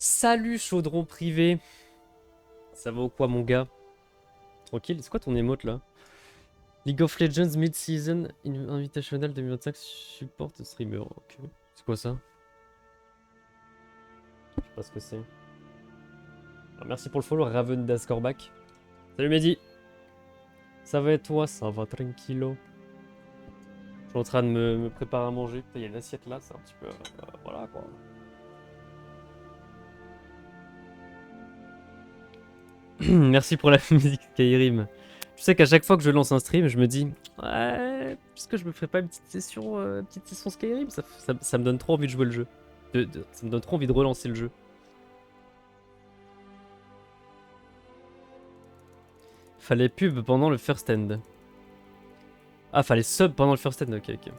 Salut chaudron privé. Ça va ou quoi mon gars? Tranquille, c'est quoi ton émote là? League of Legends Mid-Season Invitational 2025 support streamer. Ok. C'est quoi ça? Je sais pas ce que c'est. Ah, merci pour le follow Raven Dascorback. Salut Mehdi. Ça va et toi? Ça va tranquillo. Je suis en train de me préparer à manger. Putain, il y a une assiette là, c'est un petit peu... voilà quoi. Merci pour la musique Skyrim. Je sais qu'à chaque fois que je lance un stream, je me dis ouais, puisque je me ferais pas une petite session Skyrim, ça me donne trop envie de jouer le jeu. Ça me donne trop envie de relancer le jeu. Fallait pub pendant le first end. Ah, fallait sub pendant le first end, ok, ok.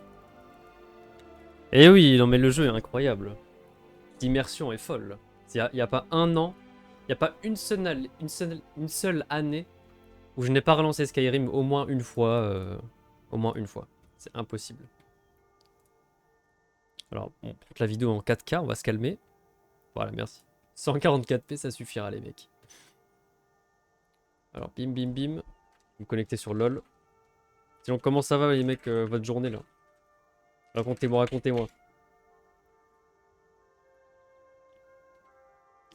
Et oui, non mais le jeu est incroyable. L'immersion est folle. Y a pas un an, il y a pas une seule année où je n'ai pas relancé Skyrim au moins une fois. Au moins une fois. C'est impossible. Alors, on prend la vidéo en 4K, on va se calmer. Voilà, merci. 144p, ça suffira, les mecs. Alors, bim, bim, bim. Vous me connectez sur LoL. Sinon, comment ça va, les mecs, votre journée, là? Racontez-moi, racontez-moi.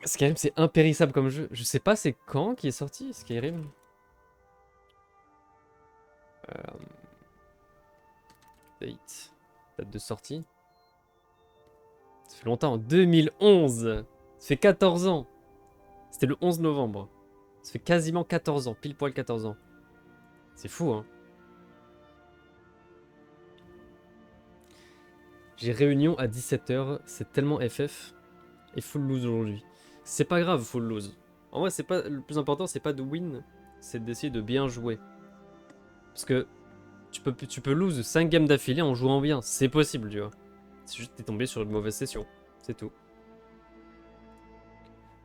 Skyrim, c'est impérissable comme jeu. Je sais pas c'est quand qui est sorti, Skyrim. Euh, date. Date de sortie. Ça fait longtemps, 2011. Ça fait 14 ans. C'était le 11 novembre. Ça fait quasiment 14 ans, pile poil 14 ans. C'est fou, hein. J'ai réunion à 17h, c'est tellement FF. Et full lose aujourd'hui. C'est pas grave, full lose. En vrai, c'est pas le plus important, c'est pas de win, c'est d'essayer de bien jouer. Parce que tu peux lose 5 games d'affilée en jouant bien, c'est possible, tu vois. C'est juste que t'es tombé sur une mauvaise session, c'est tout.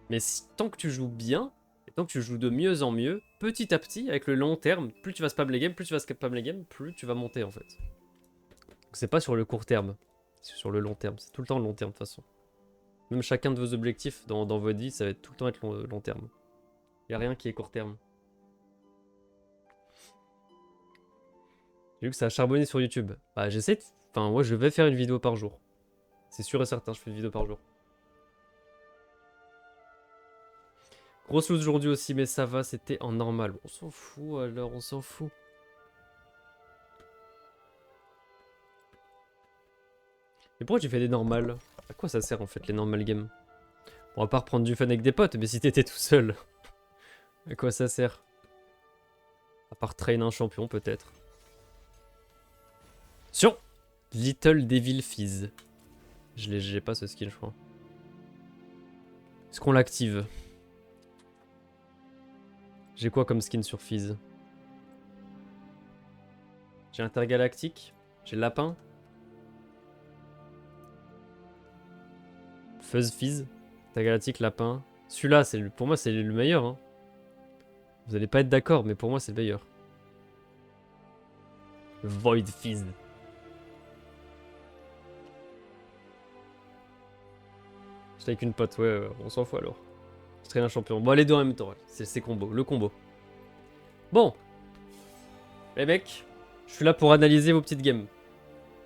Mais tant que tu joues bien, et tant que tu joues de mieux en mieux, petit à petit, avec le long terme, plus tu vas spam les games, plus tu vas spam les games, plus tu vas monter en fait. Donc c'est pas sur le court terme, c'est sur le long terme, c'est tout le temps le long terme de toute façon. Même chacun de vos objectifs dans votre vie, ça va être tout le temps être long terme. Y a rien qui est court terme. J'ai vu que ça a charbonné sur YouTube. Bah j'essaie de... Enfin, moi je vais faire une vidéo par jour. C'est sûr et certain, je fais une vidéo par jour. Grosse loose aujourd'hui aussi, mais ça va, c'était en normal. On s'en fout alors, on s'en fout. Mais pourquoi tu fais des normales? À quoi ça sert en fait les normal games? On va pas reprendre du fun avec des potes, mais si t'étais tout seul, à quoi ça sert? À part train un champion peut-être. Sur Little Devil Fizz. J'ai pas ce skin je crois. Est-ce qu'on l'active? J'ai quoi comme skin sur Fizz? J'ai Intergalactique. J'ai Lapin. Fuzz Fizz. Intergalactique, Lapin. Celui-là, pour moi, c'est le meilleur. Hein. Vous allez pas être d'accord, mais pour moi, c'est le meilleur. Void Fizz. J'étais avec une pote, ouais, on s'en fout alors. Je traîne un champion. Bon, les deux en même temps, ouais. C'est combo, le combo. Bon, les mecs, je suis là pour analyser vos petites games.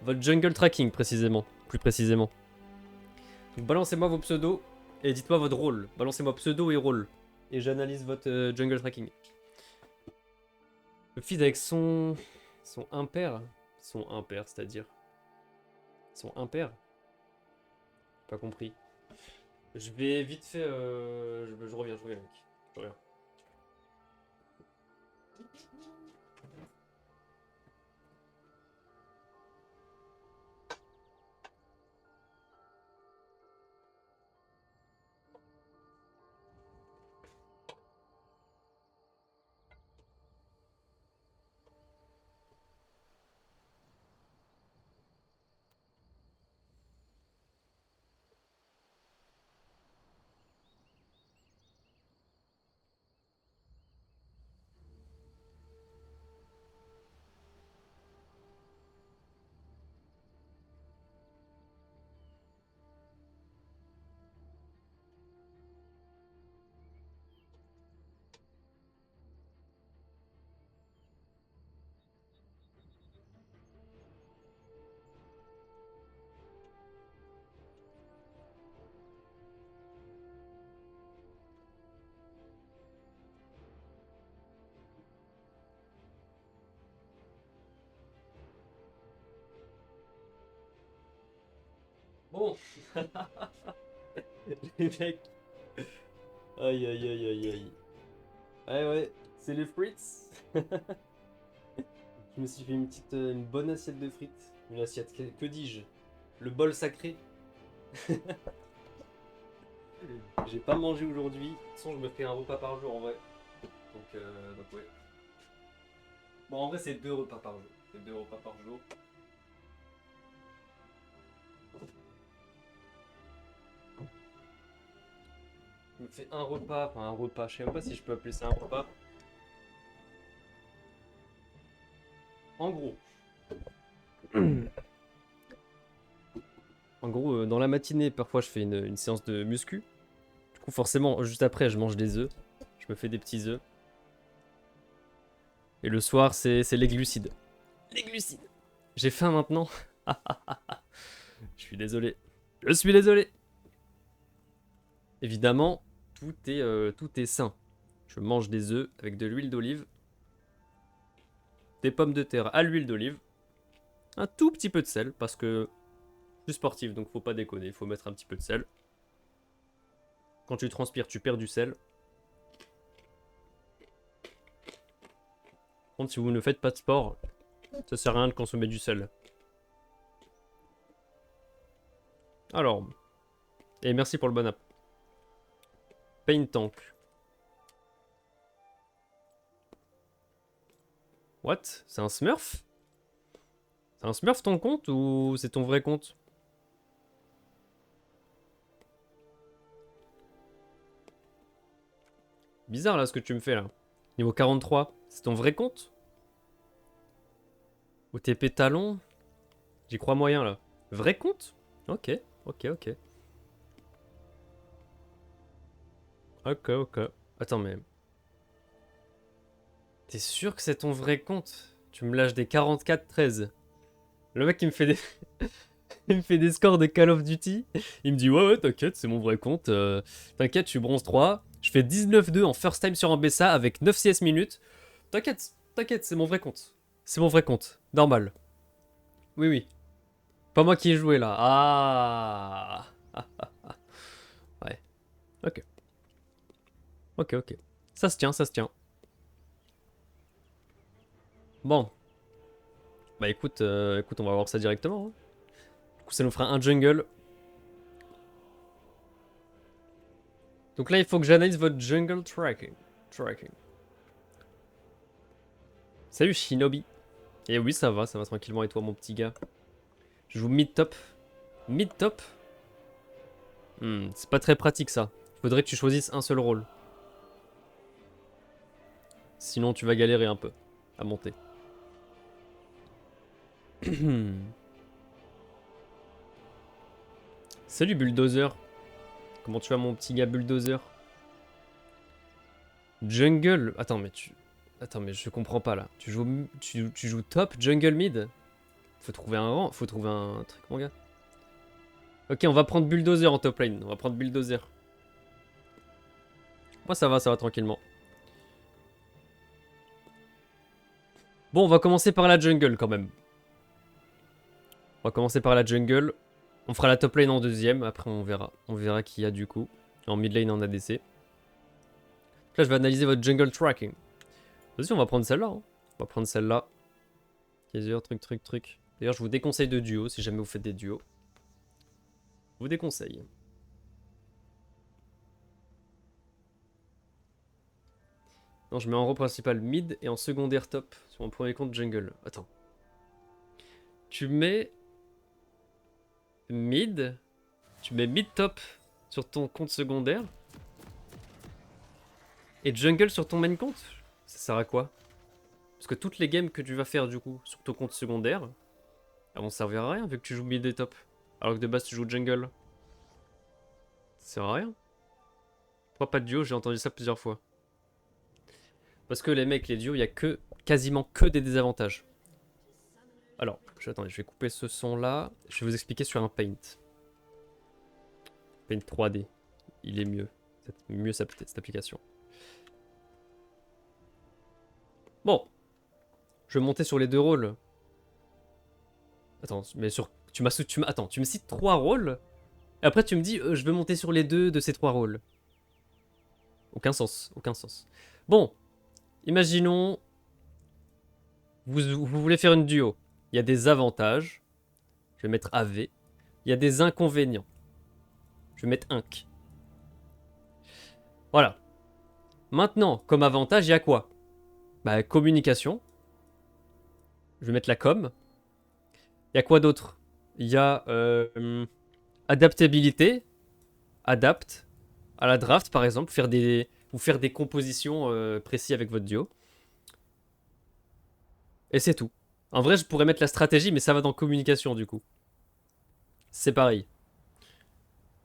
Votre jungle tracking, précisément. Plus précisément. Donc, balancez-moi vos pseudos et dites-moi votre rôle. Balancez-moi pseudo et rôle. Et j'analyse votre jungle tracking. Le feed avec son impair. Son impair, c'est-à-dire. Son impair. Pas compris. Je vais vite fait. Je reviens, mec. Je reviens. Bon, les mecs. Aïe aïe aïe aïe aïe. Ouais ouais, c'est les frites. Je me suis fait une petite, une bonne assiette de frites. Une assiette, que dis-je? Le bol sacré. J'ai pas mangé aujourd'hui. De toute façon, je me fais un repas par jour en vrai. Donc ouais. Bon, en vrai, c'est 2 repas par jour. C'est 2 repas par jour. Je me fais un repas, enfin un repas, je sais même pas si je peux appeler ça un repas. En gros. En gros, dans la matinée, parfois je fais une séance de muscu. Du coup, forcément, juste après, je mange des œufs. Je me fais des petits œufs. Et le soir, c'est les glucides. Les glucides. J'ai faim maintenant. Je suis désolé. Je suis désolé. Évidemment, tout est sain. Je mange des œufs avec de l'huile d'olive, des pommes de terre à l'huile d'olive, un tout petit peu de sel parce que je suis sportif donc faut pas déconner, il faut mettre un petit peu de sel. Quand tu transpires, tu perds du sel. Par contre, si vous ne faites pas de sport, ça sert à rien de consommer du sel. Alors, et merci pour le bon app. Paint Tank. What? C'est un Smurf? C'est un Smurf ton compte ou c'est ton vrai compte? Bizarre là ce que tu me fais là. Niveau 43, c'est ton vrai compte? OTP talon? J'y crois moyen là. Vrai compte? Ok, ok, ok. Ok, ok. Attends, mais. T'es sûr que c'est ton vrai compte? Tu me lâches des 44-13. Le mec, il me fait des. Il me fait des scores de Call of Duty. Il me dit, ouais, ouais, t'inquiète, c'est mon vrai compte. T'inquiète, je suis bronze 3. Je fais 19-2 en first time sur un BSA avec 9 CS minutes. T'inquiète, t'inquiète, c'est mon vrai compte. C'est mon vrai compte. Normal. Oui, oui. Pas moi qui ai joué là. Ah. Ouais. Ok. Ok, ok. Ça se tient, ça se tient. Bon. Bah écoute, écoute, on va voir ça directement, hein. Du coup, ça nous fera un jungle. Donc là, il faut que j'analyse votre jungle tracking. Salut Shinobi. Et oui, ça va tranquillement. Et toi, mon petit gars? Je joue mid-top. Mid-top? C'est pas très pratique ça. Faudrait que tu choisisses un seul rôle. Sinon, tu vas galérer un peu à monter. Salut Bulldozer. Comment tu vas, mon petit gars Bulldozer? Jungle. Attends, mais tu. Attends, mais je comprends pas là. Tu joues top, jungle mid? Faut trouver un rang, faut trouver un truc, mon gars. Ok, on va prendre Bulldozer en top lane. On va prendre Bulldozer. Moi, ça va tranquillement. Bon, on va commencer par la jungle quand même. On va commencer par la jungle. On fera la top lane en deuxième. Après, on verra. On verra qui y a du coup. En mid lane, en ADC. Là, je vais analyser votre jungle tracking. Vas-y, on va prendre celle-là, hein. On va prendre celle-là. Kaiser, truc. D'ailleurs, je vous déconseille de duo si jamais vous faites des duos. Je vous déconseille. Non, je mets en rang principal mid et en secondaire top sur mon premier compte jungle. Attends. Tu mets mid. Tu mets mid top sur ton compte secondaire. Et jungle sur ton main compte. Ça sert à quoi? Parce que toutes les games que tu vas faire du coup sur ton compte secondaire, elles vont servir à rien vu que tu joues mid et top. Alors que de base tu joues jungle. Ça sert à rien. Pourquoi pas de duo? J'ai entendu ça plusieurs fois. Parce que les mecs, les duos, il y a quasiment que des désavantages. Alors, attendez, je vais couper ce son là. Je vais vous expliquer sur un paint. Paint 3D. Il est mieux. Mieux cette application. Bon. Je vais monter sur les deux rôles. Attends, mais Attends, tu me cites 3 rôles, et après tu me dis je veux monter sur les 2 de ces 3 rôles. Aucun sens, aucun sens. Bon, imaginons, vous voulez faire une duo. Il y a des avantages, je vais mettre AV. Il y a des inconvénients, je vais mettre inc. Voilà. Maintenant, comme avantage, il y a quoi? Bah, communication. Je vais mettre la com. Il y a quoi d'autre? Il y a adaptabilité. Adapt à la draft, par exemple. Vous faire des compositions précises avec votre duo. Et c'est tout. En vrai, je pourrais mettre la stratégie, mais ça va dans communication, du coup. C'est pareil.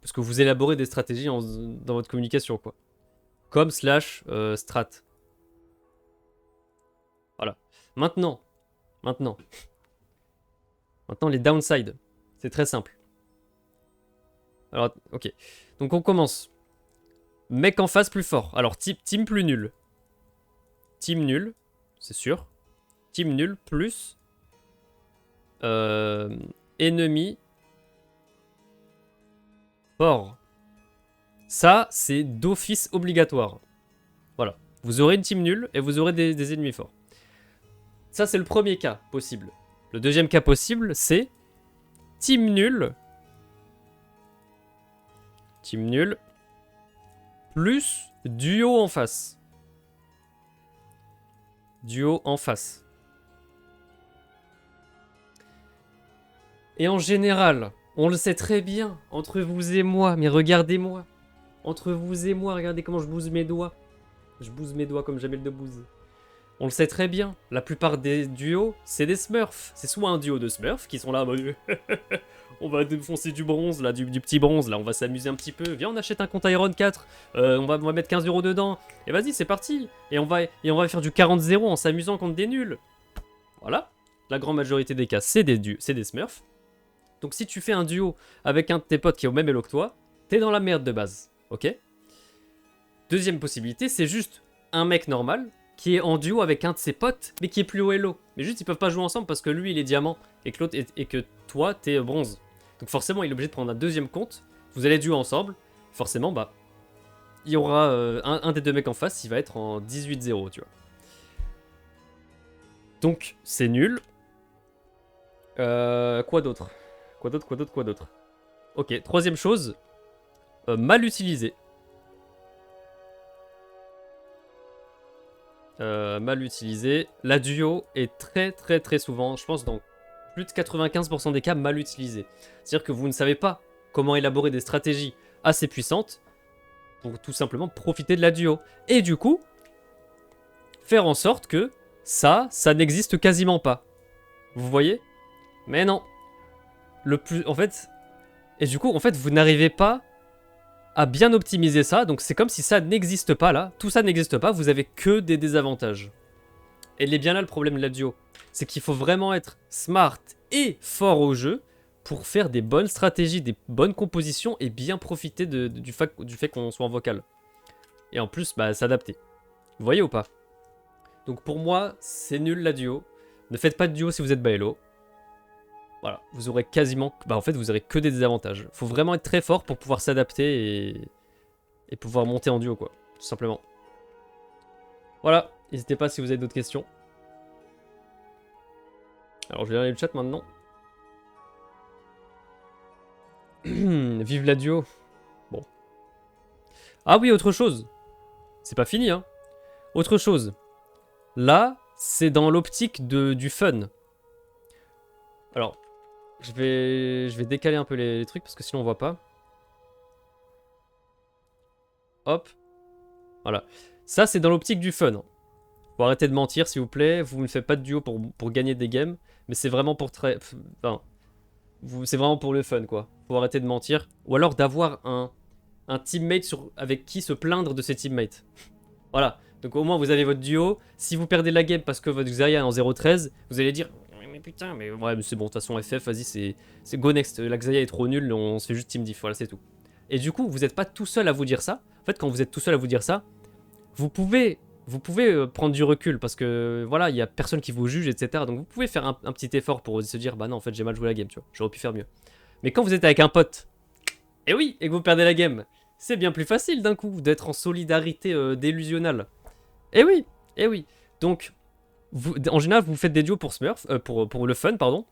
Parce que vous élaborez des stratégies dans votre communication, quoi. Com slash strat. Voilà. Maintenant, les downsides. C'est très simple. Alors, ok. Donc on commence. Mec en face plus fort. Alors, team plus nul. Team nul, c'est sûr. Team nul plus ennemi fort. Ça, c'est d'office obligatoire. Voilà. Vous aurez une team nulle et vous aurez des ennemis forts. Ça, c'est le premier cas possible. Le deuxième cas possible, c'est team nul. Team nul. Plus duo en face. Duo en face. Et en général, on le sait très bien, entre vous et moi, mais regardez-moi. Entre vous et moi, regardez comment je bouse mes doigts. Je bouse mes doigts comme Jamel Debbouze. On le sait très bien, la plupart des duos, c'est des smurfs. C'est soit un duo de smurfs qui sont là, on va défoncer du bronze, là, du petit bronze, là, on va s'amuser un petit peu. Viens, on achète un compte Iron 4, on va mettre 15 € dedans. Et vas-y, c'est parti. Et on va faire du 40-0 en s'amusant contre des nuls. Voilà. La grande majorité des cas, c'est des smurfs. Donc si tu fais un duo avec un de tes potes qui est au même elo que toi, t'es dans la merde de base. Ok? Deuxième possibilité, c'est juste un mec normal qui est en duo avec un de ses potes, mais qui est plus haut elo. Mais juste, ils peuvent pas jouer ensemble parce que lui, il est diamant et que l'autre et que toi, t'es bronze. Donc forcément, il est obligé de prendre un deuxième compte. Vous allez duo ensemble. Forcément, bah, il y aura un des deux mecs en face, il va être en 18-0, tu vois. Donc, c'est nul. Quoi d'autre? Quoi d'autre? Ok, troisième chose. Mal utilisé. Mal utilisé. La duo est très souvent, je pense dans plus de 95% des cas, mal utilisée. C'est-à-dire que vous ne savez pas comment élaborer des stratégies assez puissantes pour tout simplement profiter de la duo. Et du coup, faire en sorte que ça n'existe quasiment pas. Vous voyez? Mais non. En fait... Et du coup, en fait, vous n'arrivez pas à bien optimiser ça, donc c'est comme si ça n'existe pas là, tout ça n'existe pas, vous avez que des désavantages. Et il est bien là le problème de la duo, c'est qu'il faut vraiment être smart et fort au jeu pour faire des bonnes stratégies, des bonnes compositions et bien profiter du fait qu'on soit en vocal. Et en plus, bah, s'adapter. Vous voyez ou pas? Donc pour moi, c'est nul la duo. Ne faites pas de duo si vous êtes bas elo. Voilà, vous aurez quasiment... Bah en fait, vous aurez que des désavantages. Faut vraiment être très fort pour pouvoir s'adapter et pouvoir monter en duo, quoi. Tout simplement. Voilà, n'hésitez pas si vous avez d'autres questions. Alors, je vais lire le chat maintenant. Vive la duo. Bon. Ah oui, autre chose. C'est pas fini, hein. Autre chose. Là, c'est dans l'optique du fun. Alors... Je vais décaler un peu les trucs parce que sinon on voit pas. Hop. Voilà. Ça, c'est dans l'optique du fun. Faut arrêter de mentir, s'il vous plaît. Vous ne faites pas de duo pour gagner des games. Mais c'est vraiment pour Enfin, c'est vraiment pour le fun, quoi. Faut arrêter de mentir. Ou alors d'avoir un teammate avec qui se plaindre de ses teammates. Voilà. Donc au moins, vous avez votre duo. Si vous perdez la game parce que votre Xayah est en 0-13, vous allez dire... Mais putain, mais ouais, mais c'est bon, de toute façon, FF, vas-y, c'est go next. La Xayah est trop nulle, on se fait juste team diff, voilà, c'est tout. Et du coup, vous n'êtes pas tout seul à vous dire ça. En fait, quand vous êtes tout seul à vous dire ça, vous pouvez vous pouvez prendre du recul parce que voilà, il y a personne qui vous juge, etc. Donc vous pouvez faire un petit effort pour se dire, bah non, en fait, j'ai mal joué la game, tu vois. J'aurais pu faire mieux. Mais quand vous êtes avec un pote, et oui, et que vous perdez la game, c'est bien plus facile d'un coup d'être en solidarité délusionnelle. Et oui, et oui. Donc, en général, vous faites des duos pour Smurf, pour le fun, pardon.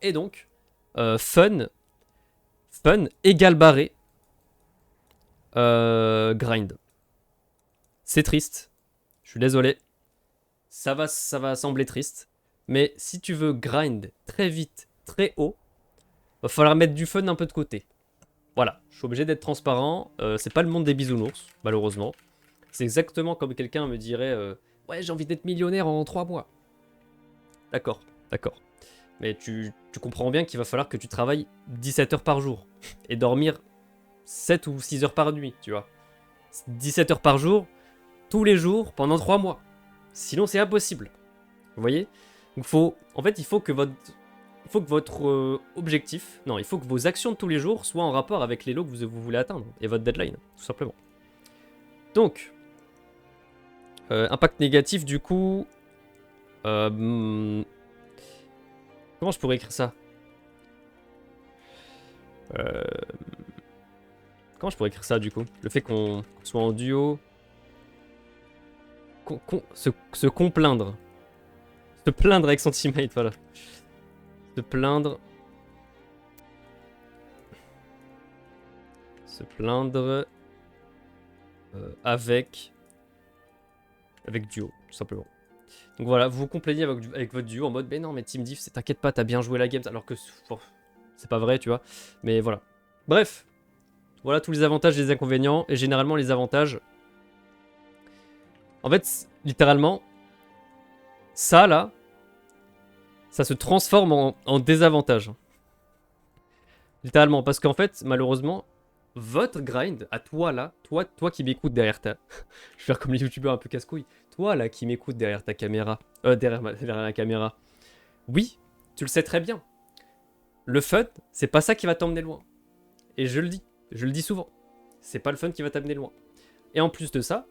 Et donc, fun égale barré, grind. C'est triste. Je suis désolé. Ça va sembler triste. Mais si tu veux grind très vite, très haut, va falloir mettre du fun un peu de côté. Voilà, je suis obligé d'être transparent. C'est pas le monde des bisounours, malheureusement. C'est exactement comme quelqu'un me dirait ouais, j'ai envie d'être millionnaire en 3 mois. D'accord, d'accord. Mais tu comprends bien qu'il va falloir que tu travailles 17 heures par jour et dormir 7 ou 6 heures par nuit, tu vois. 17 heures par jour, tous les jours, pendant 3 mois. Sinon, c'est impossible. Vous voyez? Donc, en fait, il faut que votre objectif, non, il faut que vos actions de tous les jours soient en rapport avec les lots que vous voulez atteindre et votre deadline, tout simplement. Donc, impact négatif, du coup. Comment je pourrais écrire ça? Comment je pourrais écrire ça, du coup? Le fait qu'on soit en duo. Se complaindre. Se plaindre avec son teammate, voilà. Se plaindre. Se plaindre. Avec duo, tout simplement. Donc voilà, vous vous complaignez avec votre duo en mode, mais non, mais Team Diff, t'inquiète pas, t'as bien joué la game, alors que c'est pas vrai, tu vois. Mais voilà. Bref, voilà tous les avantages et les inconvénients, et généralement les avantages. En fait, littéralement, ça là, ça se transforme en désavantage. Littéralement, parce qu'en fait, malheureusement, votre grind, à toi là, toi qui m'écoutes derrière ta... Je vais faire comme les youtubeurs un peu casse-couilles. Toi là qui m'écoutes derrière ta caméra, derrière la caméra. Oui, tu le sais très bien. Le fun, c'est pas ça qui va t'emmener loin. Et je le dis souvent. C'est pas le fun qui va t'amener loin. Et en plus de ça,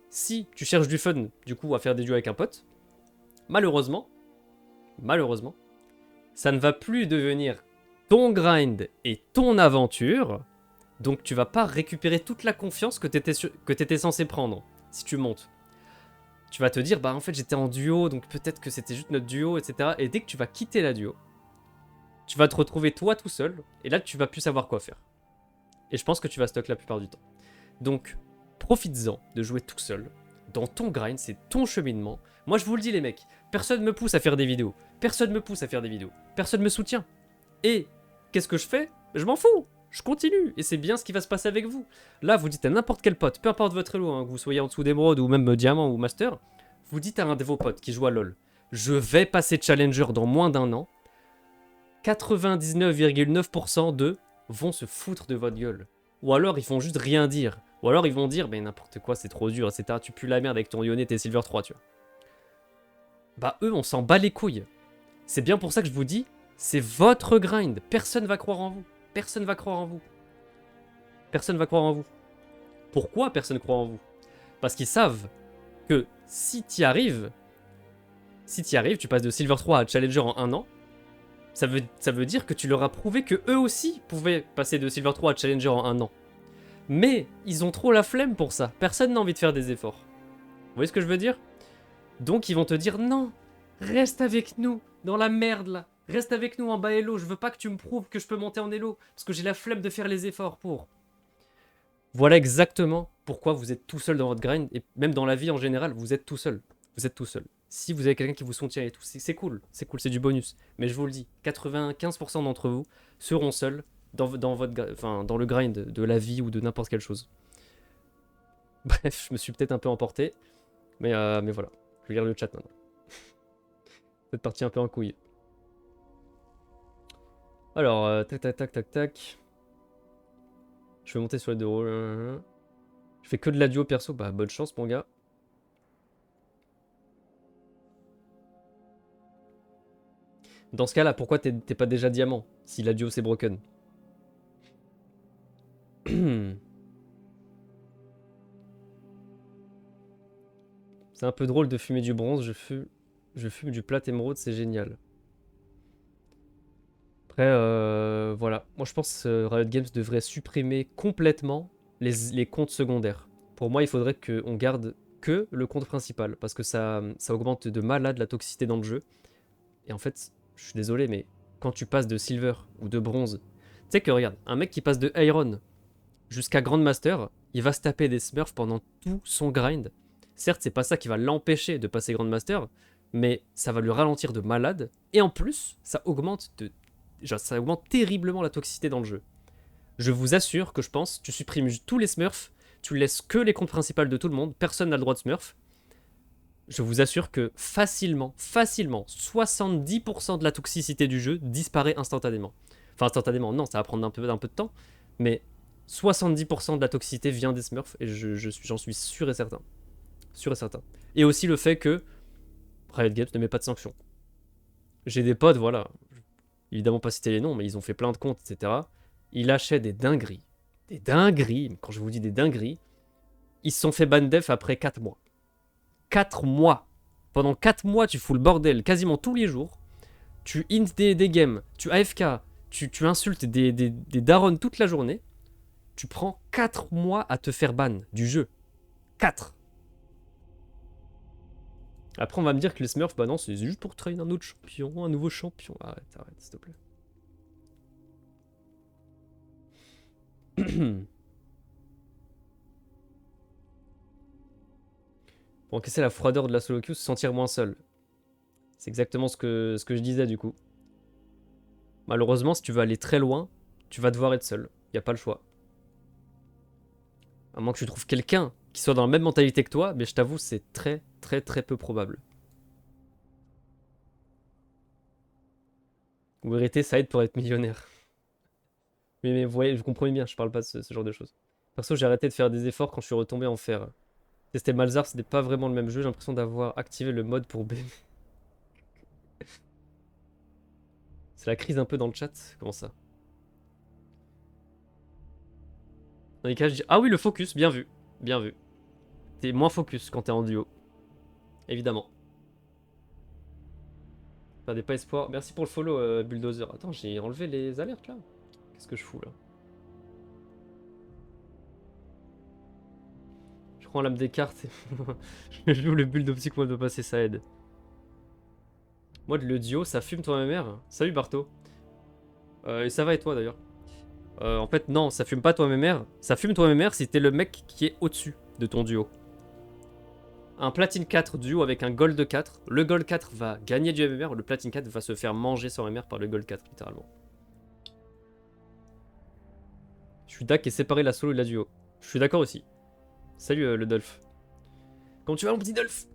si tu cherches du fun, du coup, à faire des duos avec un pote, malheureusement, ça ne va plus devenir ton grind et ton aventure. Donc tu vas pas récupérer toute la confiance que t'étais censé prendre si tu montes. Tu vas te dire, bah en fait j'étais en duo, donc peut-être que c'était juste notre duo, etc. Et dès que tu vas quitter la duo, tu vas te retrouver toi tout seul, et là tu vas plus savoir quoi faire. Et je pense que tu vas stock la plupart du temps. Donc profites-en de jouer tout seul. Dans ton grind, c'est ton cheminement. Moi je vous le dis les mecs, personne me pousse à faire des vidéos. Personne me pousse à faire des vidéos. Personne me soutient. Et qu'est-ce que je fais? Je m'en fous. Je continue, et c'est bien ce qui va se passer avec vous. Là, vous dites à n'importe quel pote, peu importe votre elo, hein, que vous soyez en dessous d'émeraude ou même diamant ou master, vous dites à un de vos potes qui joue à LoL, je vais passer challenger dans moins d'un an, 99,9% d'eux vont se foutre de votre gueule. Ou alors ils vont juste rien dire. Ou alors ils vont dire, mais n'importe quoi, c'est trop dur, etc. Tu pues la merde avec ton Lyonnais, t'es Silver 3, tu vois. Bah eux, on s'en bat les couilles. C'est bien pour ça que je vous dis, c'est votre grind. Personne va croire en vous. Personne va croire en vous. Personne va croire en vous. Pourquoi personne croit en vous? Parce qu'ils savent que si t'y arrives, tu passes de Silver 3 à Challenger en un an, ça veut dire que tu leur as prouvé que eux aussi pouvaient passer de Silver 3 à Challenger en un an. Mais ils ont trop la flemme pour ça. Personne n'a envie de faire des efforts. Vous voyez ce que je veux dire? Donc ils vont te dire non, reste avec nous dans la merde là. Reste avec nous en bas Elo. Je veux pas que tu me prouves que je peux monter en Elo parce que j'ai la flemme de faire les efforts pour. Voilà exactement pourquoi vous êtes tout seul dans votre grind, et même dans la vie en général, vous êtes tout seul. Vous êtes tout seul. Si vous avez quelqu'un qui vous soutient et tout, c'est cool, c'est du bonus. Mais je vous le dis, 95% d'entre vous seront seuls dans le grind de la vie ou de n'importe quelle chose. Bref, je me suis peut-être un peu emporté, mais voilà. Je vais lire le chat maintenant. Cette partie un peu en couille. Alors, tac. Je vais monter sur les deux rôles. Je fais que de la duo perso, bah bonne chance mon gars. Dans ce cas-là, pourquoi t'es pas déjà diamant si la duo c'est broken? C'est un peu drôle de fumer du bronze, je fume du plat émeraude, c'est génial. Après, voilà. Moi, je pense que Riot Games devrait supprimer complètement les comptes secondaires. Pour moi, il faudrait qu'on garde que le compte principal, parce que ça augmente de malade la toxicité dans le jeu. Et en fait, je suis désolé, mais quand tu passes de silver ou de bronze, tu sais que regarde, un mec qui passe de iron jusqu'à grandmaster, il va se taper des smurfs pendant tout son grind. Certes, c'est pas ça qui va l'empêcher de passer grandmaster, mais ça va lui ralentir de malade. Et en plus, ça augmente terriblement la toxicité dans le jeu. Je vous assure que je pense, tu supprimes tous les smurfs, tu laisses que les comptes principaux de tout le monde, personne n'a le droit de smurf. Je vous assure que facilement, 70% de la toxicité du jeu disparaît instantanément. Enfin, instantanément, non, ça va prendre un peu de temps, mais 70% de la toxicité vient des smurfs, et j'en suis sûr et certain. Sûr et certain. Et aussi le fait que Riot Games ne met pas de sanctions. J'ai des potes, voilà, évidemment pas citer les noms, mais ils ont fait plein de comptes, etc. Ils lâchaient des dingueries. Des dingueries, quand je vous dis des dingueries, ils se sont fait ban def après 4 mois. 4 mois. Pendant 4 mois, tu fous le bordel quasiment tous les jours. Tu int des games, tu AFK, tu insultes des darons toute la journée. Tu prends 4 mois à te faire ban du jeu. 4. Après, on va me dire que les Smurfs, bah non, c'est juste pour train un autre champion, un nouveau champion. Arrête, s'il te plaît. Pour encaisser la froideur de la solo queue, se sentir moins seul. C'est exactement ce que je disais du coup. Malheureusement, si tu veux aller très loin, tu vas devoir être seul. Y a pas le choix. À moins que tu trouves quelqu'un qui soit dans la même mentalité que toi, mais je t'avoue, c'est très peu probable. Ou vérité, ça aide pour être millionnaire. Mais vous voyez, vous comprenez bien, je parle pas de ce genre de choses. Perso, j'ai arrêté de faire des efforts quand je suis retombé en fer. Tester Malzarf, c'était pas vraiment le même jeu, j'ai l'impression d'avoir activé le mode pour bébé. C'est la crise un peu dans le chat, comment ça? Dans les cas, je dis... Ah oui, le focus, bien vu. Bien vu. T'es moins focus quand t'es en duo. Évidemment. Perdez pas espoir. Merci pour le follow, Bulldozer. Attends, j'ai enlevé les alertes là. Qu'est-ce que je fous là? Je prends l'âme des cartes. Je joue le build optique mode de passer, ça aide. Moi, le duo, ça fume toi ma mère. Salut Barto. Et ça va et toi d'ailleurs? En fait, non, ça fume pas toi ma mère. Ça fume toi ma mère si t'es le mec qui est au-dessus de ton duo. Un platine 4 duo avec un gold 4. Le gold 4 va gagner du MMR. Le platine 4 va se faire manger son MMR par le gold 4, littéralement. Je suis d'accord et séparer la solo et la duo. Je suis d'accord aussi. Salut le Dolph. Comment tu vas mon petit Dolph?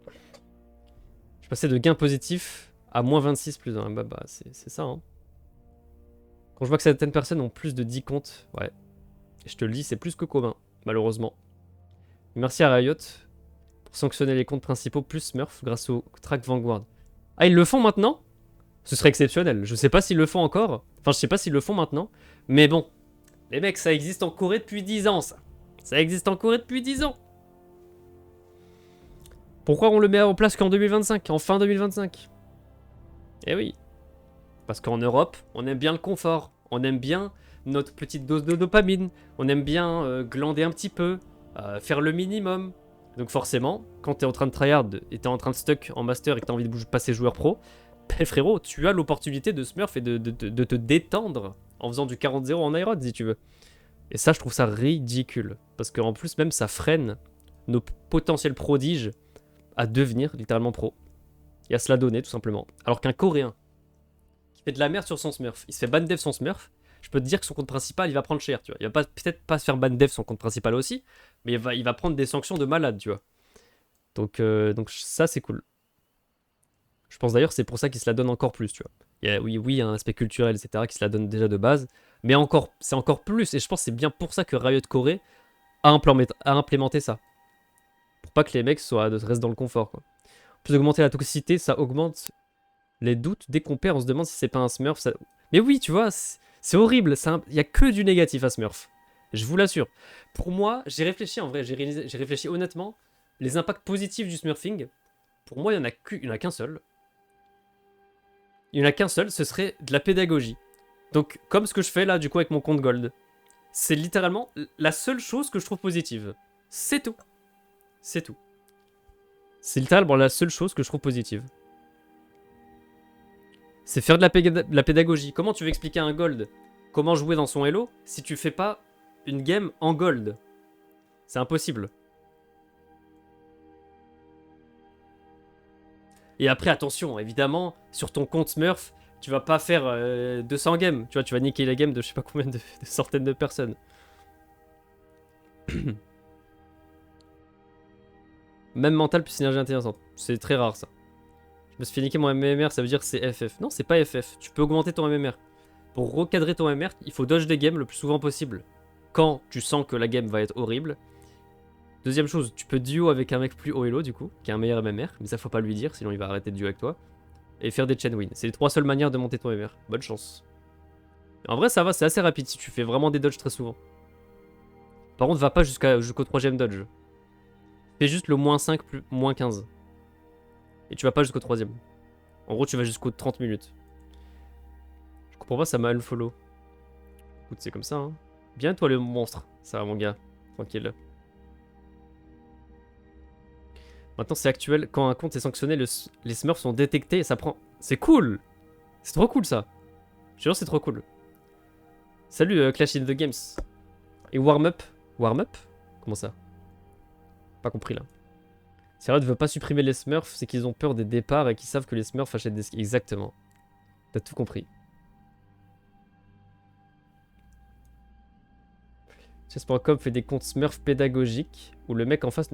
Je passais de gain positif à moins 26 plus 1. Bah c'est ça hein. Quand je vois que certaines personnes ont plus de 10 comptes, ouais. Et je te le dis, c'est plus que commun, malheureusement. Merci à Riot pour sanctionner les comptes principaux plus Smurf grâce au track Vanguard. Ah, ils le font maintenant? Ce serait exceptionnel. Je sais pas s'ils le font encore. Enfin, je sais pas s'ils le font maintenant. Mais bon, les mecs, ça existe en Corée depuis 10 ans, ça. Ça existe en Corée depuis 10 ans. Pourquoi on le met en place qu'en 2025, en fin 2025? Eh oui. Parce qu'en Europe, on aime bien le confort. On aime bien notre petite dose de dopamine. On aime bien glander un petit peu, faire le minimum. Donc forcément, quand t'es en train de tryhard et t'es en train de stuck en master et que t'as envie de passer joueur pro, ben frérot, tu as l'opportunité de smurf et de te détendre en faisant du 40-0 en iron si tu veux. Et ça, je trouve ça ridicule. Parce qu'en plus, même, ça freine nos potentiels prodiges à devenir littéralement pro. Et à se la donner, tout simplement. Alors qu'un Coréen qui fait de la merde sur son smurf, il se fait ban dev son smurf, je peux te dire que son compte principal, il va prendre cher, tu vois. Il va peut-être pas se faire ban dev son compte principal aussi, mais il va prendre des sanctions de malade, tu vois. Donc ça, c'est cool. Je pense d'ailleurs c'est pour ça qu'il se la donne encore plus, tu vois. Oui, il y a un aspect culturel, etc., qui se la donne déjà de base, mais c'est encore plus, et je pense que c'est bien pour ça que Riot Corée a implémenté ça. Pour pas que les mecs restent dans le confort, quoi. En plus d'augmenter la toxicité, ça augmente les doutes. Dès qu'on perd, on se demande si c'est pas un smurf. Mais oui, tu vois, c'est horrible. Il y a que du négatif à smurf. Je vous l'assure. Pour moi, j'ai réfléchi en vrai, j'ai réfléchi honnêtement. Les impacts positifs du smurfing, pour moi, il y en a qu'un seul. Il y en a qu'un seul, ce serait de la pédagogie. Donc, comme ce que je fais là, du coup, avec mon compte Gold. C'est littéralement la seule chose que je trouve positive. C'est tout. C'est tout. C'est littéralement la seule chose que je trouve positive. C'est faire de la pédagogie. Comment tu veux expliquer à un Gold comment jouer dans son Hello si tu fais pas une game en Gold? C'est impossible. Et après, attention, évidemment, sur ton compte Smurf, tu vas pas faire 200 games. Tu vois, tu vas niquer la game de je sais pas combien de centaines de personnes. Même mental plus synergie intéressante. C'est très rare ça. Je me suis fait niquer mon MMR, ça veut dire que c'est FF. Non, c'est pas FF. Tu peux augmenter ton MMR. Pour recadrer ton MMR, il faut dodge des games le plus souvent possible. Quand tu sens que la game va être horrible. Deuxième chose, tu peux duo avec un mec plus haut elo du coup, qui a un meilleur MMR, mais ça faut pas lui dire, sinon il va arrêter de duo avec toi. Et faire des chain win. C'est les 3 seules manières de monter ton MMR. Bonne chance. En vrai, ça va, c'est assez rapide si tu fais vraiment des dodges très souvent. Par contre, va pas jusqu'au 3ème dodge. Fais juste le -5 plus -15. Et tu vas pas jusqu'au 3ème. En gros, tu vas jusqu'au 30 minutes. Je comprends pas, ça m'a unfollow. Écoute, c'est comme ça, hein. Bien toi le monstre. Ça va, mon gars. Tranquille. Maintenant, c'est actuel. Quand un compte est sanctionné, les smurfs sont détectés et ça prend... C'est cool! C'est trop cool, ça. Je te jure, c'est trop cool. Salut, Clash in the Games. Et warm-up? Warm-up? Comment ça? Pas compris, là. Si Riot veut pas supprimer les smurfs, c'est qu'ils ont peur des départs et qu'ils savent que les smurfs achètent des skins. Exactement. T'as tout compris. Chess.com fait des comptes smurfs pédagogiques où le mec en face...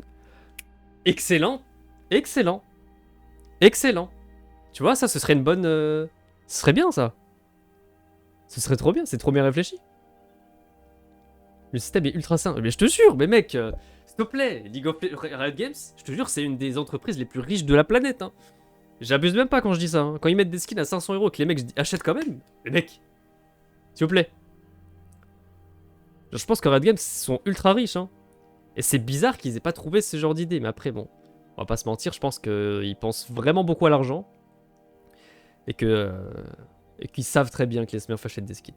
Excellent! Excellent! Excellent! Tu vois, ça, ce serait une bonne... Ce serait bien, ça. Ce serait trop bien, c'est trop bien réfléchi. Le système est ultra sain. Mais je te jure, mais mec, s'il te plaît, Riot Games, je te jure, c'est une des entreprises les plus riches de la planète. Hein. J'abuse même pas quand je dis ça. Hein. Quand ils mettent des skins à 500 € que les mecs achètent quand même. Mais mec, s'il vous plaît. Je pense que Riot Games sont ultra riches. Hein. Et c'est bizarre qu'ils aient pas trouvé ce genre d'idée. Mais après, bon, on va pas se mentir, je pense qu'ils pensent vraiment beaucoup à l'argent. Et qu'ils savent très bien que les Smurfs achètent des skins.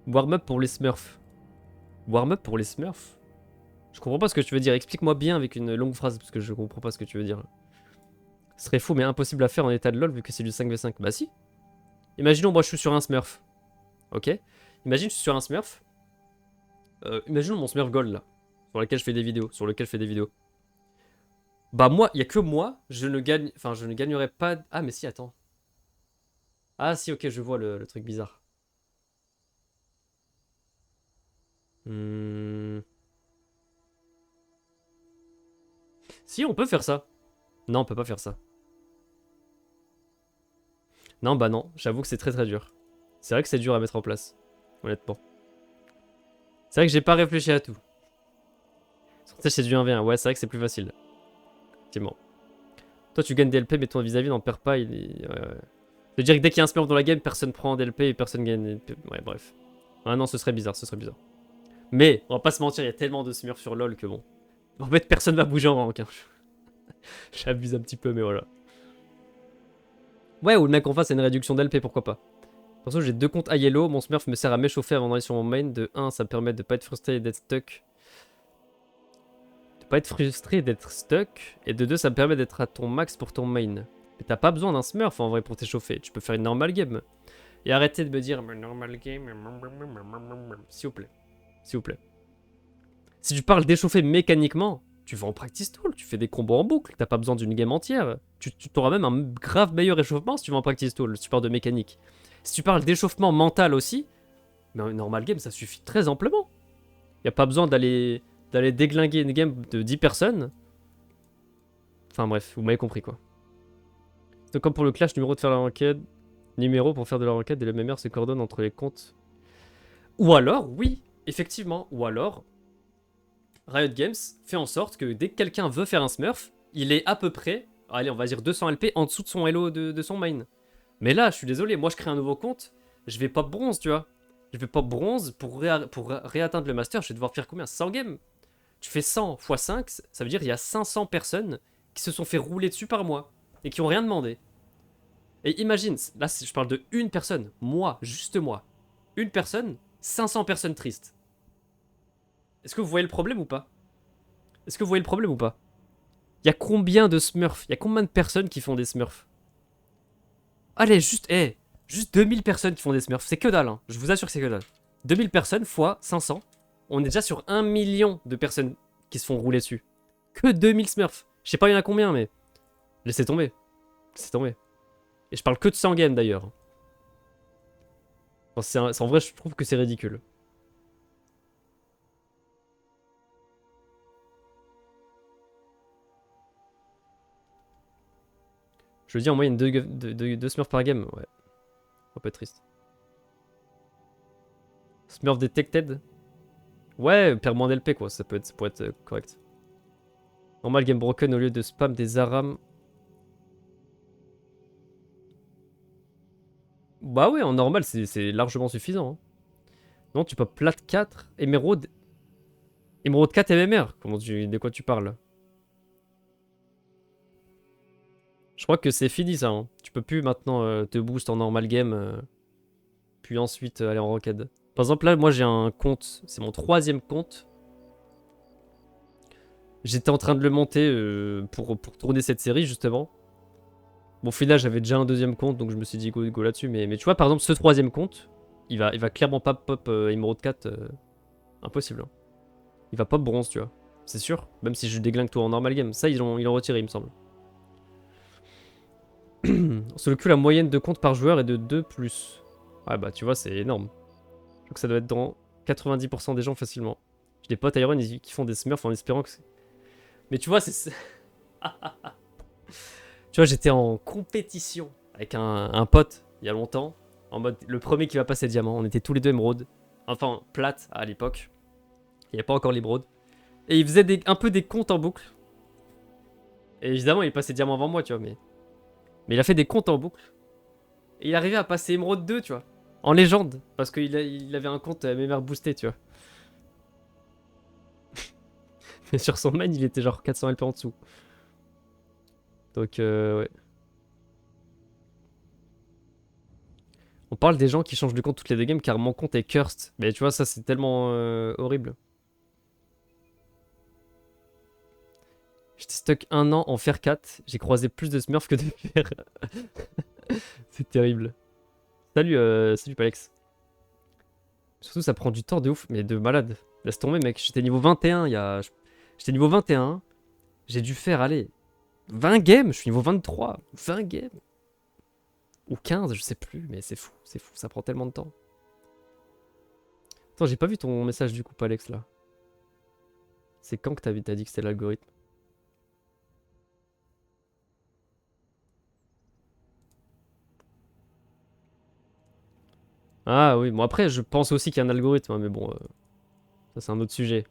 Warm-up pour les Smurfs. Warm-up pour les Smurfs? Je comprends pas ce que tu veux dire. Explique-moi bien avec une longue phrase, parce que je comprends pas ce que tu veux dire. Ce serait fou, mais impossible à faire en état de LoL, vu que c'est du 5v5. Bah si. Imaginons, moi, je suis sur un Smurf. Ok? Imagine, je suis sur un Smurf. Imaginons mon Smurf Gold, là. Sur lequel je fais des vidéos. Bah moi, il y a que moi, je ne gagnerai pas... Ah, mais si, attends. Ah si, ok, je vois le truc bizarre. Si, on peut faire ça. Non, on peut pas faire ça. Non, bah non, j'avoue que c'est très très dur. C'est vrai que c'est dur à mettre en place, honnêtement. C'est vrai que j'ai pas réfléchi à tout. Ça, c'est du 1v1, ouais, c'est vrai que c'est plus facile. Effectivement. Toi, tu gagnes DLP, mais ton vis-à-vis n'en perd pas. Ouais. Je veux dire que dès qu'il y a un smurf dans la game, personne prend DLP et personne gagne. Ouais, bref. Ah non, ce serait bizarre, Mais, on va pas se mentir, il y a tellement de smurfs sur LoL que bon. En fait, personne va bouger en rank. Hein. J'abuse un petit peu, mais voilà. Ouais, ou le mec en face a une réduction d'LP, pourquoi pas. Perso, j'ai 2 comptes à yellow. Mon smurf me sert à m'échauffer avant d'aller sur mon main. De 1, ça me permet de pas être frustré et d'être stuck. Et de 2, ça me permet d'être à ton max pour ton main. Mais t'as pas besoin d'un smurf en vrai pour t'échauffer. Tu peux faire une normal game. Et arrêtez de me dire normal game. S'il vous plaît. S'il vous plaît. Si tu parles d'échauffer mécaniquement, tu vas en practice tool. Tu fais des combos en boucle. T'as pas besoin d'une game entière. Tu t'auras même un grave meilleur échauffement si tu vas en practice tool. Si tu parles de mécanique. Si tu parles d'échauffement mental aussi, mais normal game, ça suffit très amplement. Y a pas besoin d'aller déglinguer une game de 10 personnes. Enfin bref, vous m'avez compris quoi. C'est comme pour le clash, numéro de faire la enquête. Numéro pour faire de la enquête et le MMR se coordonne entre les comptes. Ou alors, oui, effectivement, ou alors, Riot Games fait en sorte que dès que quelqu'un veut faire un smurf, il est à peu près, allez, on va dire 200 LP en dessous de son elo de son main. Mais là, je suis désolé, moi je crée un nouveau compte, je vais pop bronze, tu vois. Je vais pop bronze pour réatteindre le master, je vais devoir faire combien? 100 games? Tu fais 100 x 5, ça veut dire qu'il y a 500 personnes qui se sont fait rouler dessus par moi et qui ont rien demandé. Et imagine, là je parle de une personne, moi, juste moi. Une personne, 500 personnes tristes. Est-ce que vous voyez le problème ou pas? Est-ce que vous voyez le problème ou pas? Il y a combien de smurfs? Il y a combien de personnes qui font des smurfs? Allez, juste 2000 personnes qui font des smurfs. C'est que dalle, hein. Je vous assure que c'est que dalle. 2000 personnes fois 500. On est déjà sur 1 million de personnes qui se font rouler dessus. Que 2000 smurfs. Je sais pas il y en a combien, mais... Laissez tomber. Laissez tomber. Et je parle que de 100 games d'ailleurs. Enfin, en vrai, je trouve que c'est ridicule. Je dis en moyenne 2 smurfs par game. Ouais. Un peu triste. Smurf detected. Ouais, perd moins d'LP quoi. Ça pourrait être correct. Normal game broken au lieu de spam des arams. Bah ouais, en normal, c'est largement suffisant. Hein. Non, tu peux plat 4, émeraude. Émeraude 4 MMR. De quoi tu parles? Je crois que c'est fini ça. Hein. Tu peux plus maintenant te boost en normal game. Puis ensuite aller en ranked. Par exemple, là, moi j'ai un compte. C'est mon 3e compte. J'étais en train de le monter pour tourner cette série justement. Bon, au final, j'avais déjà un 2e compte, donc je me suis dit go là-dessus. Mais tu vois, par exemple, ce 3e compte, il va clairement pas pop Emerald 4. Impossible. Hein. Il va pop bronze, tu vois. C'est sûr. Même si je déglingue tout en normal game. Ça, ils l'ont retiré, il me semble. Sur le cul, la moyenne de comptes par joueur est de 2+. Ouais, bah, tu vois, c'est énorme. Je crois que ça doit être dans 90% des gens facilement. J'ai des potes Iron qui font des smurfs en espérant que c'est... Mais tu vois, c'est... Tu vois, j'étais en compétition avec un pote il y a longtemps. En mode, le premier qui va passer diamant. On était tous les deux émeraudes. Enfin, plate à l'époque. Il n'y avait pas encore l'émeraude. Et il faisait un peu des comptes en boucle. Et évidemment, il passait diamant avant moi, tu vois. Mais il a fait des comptes en boucle. Et il arrivait à passer émeraude 2, tu vois. En légende. Parce qu'il avait un compte MMR boosté, tu vois. Mais sur son main, il était genre 400 LP en dessous. Donc, ouais. On parle des gens qui changent de compte toutes les 2 games car mon compte est cursed. Mais tu vois, ça c'est tellement horrible. J'étais stuck 1 an en fer 4. J'ai croisé plus de smurfs que de fer. C'est terrible. Salut Palex. Surtout, ça prend du temps de ouf, mais de malade. Laisse tomber, mec. J'étais niveau 21 il y a... J'étais niveau 21. J'ai dû faire, allez, 20 games. Je suis niveau 23. 20 games. Ou 15, je sais plus, mais c'est fou, ça prend tellement de temps. Attends, j'ai pas vu ton message du coup, Alex, là. C'est quand que t'as dit que c'était l'algorithme? Ah oui, bon après, je pense aussi qu'il y a un algorithme, hein, mais bon, ça c'est un autre sujet.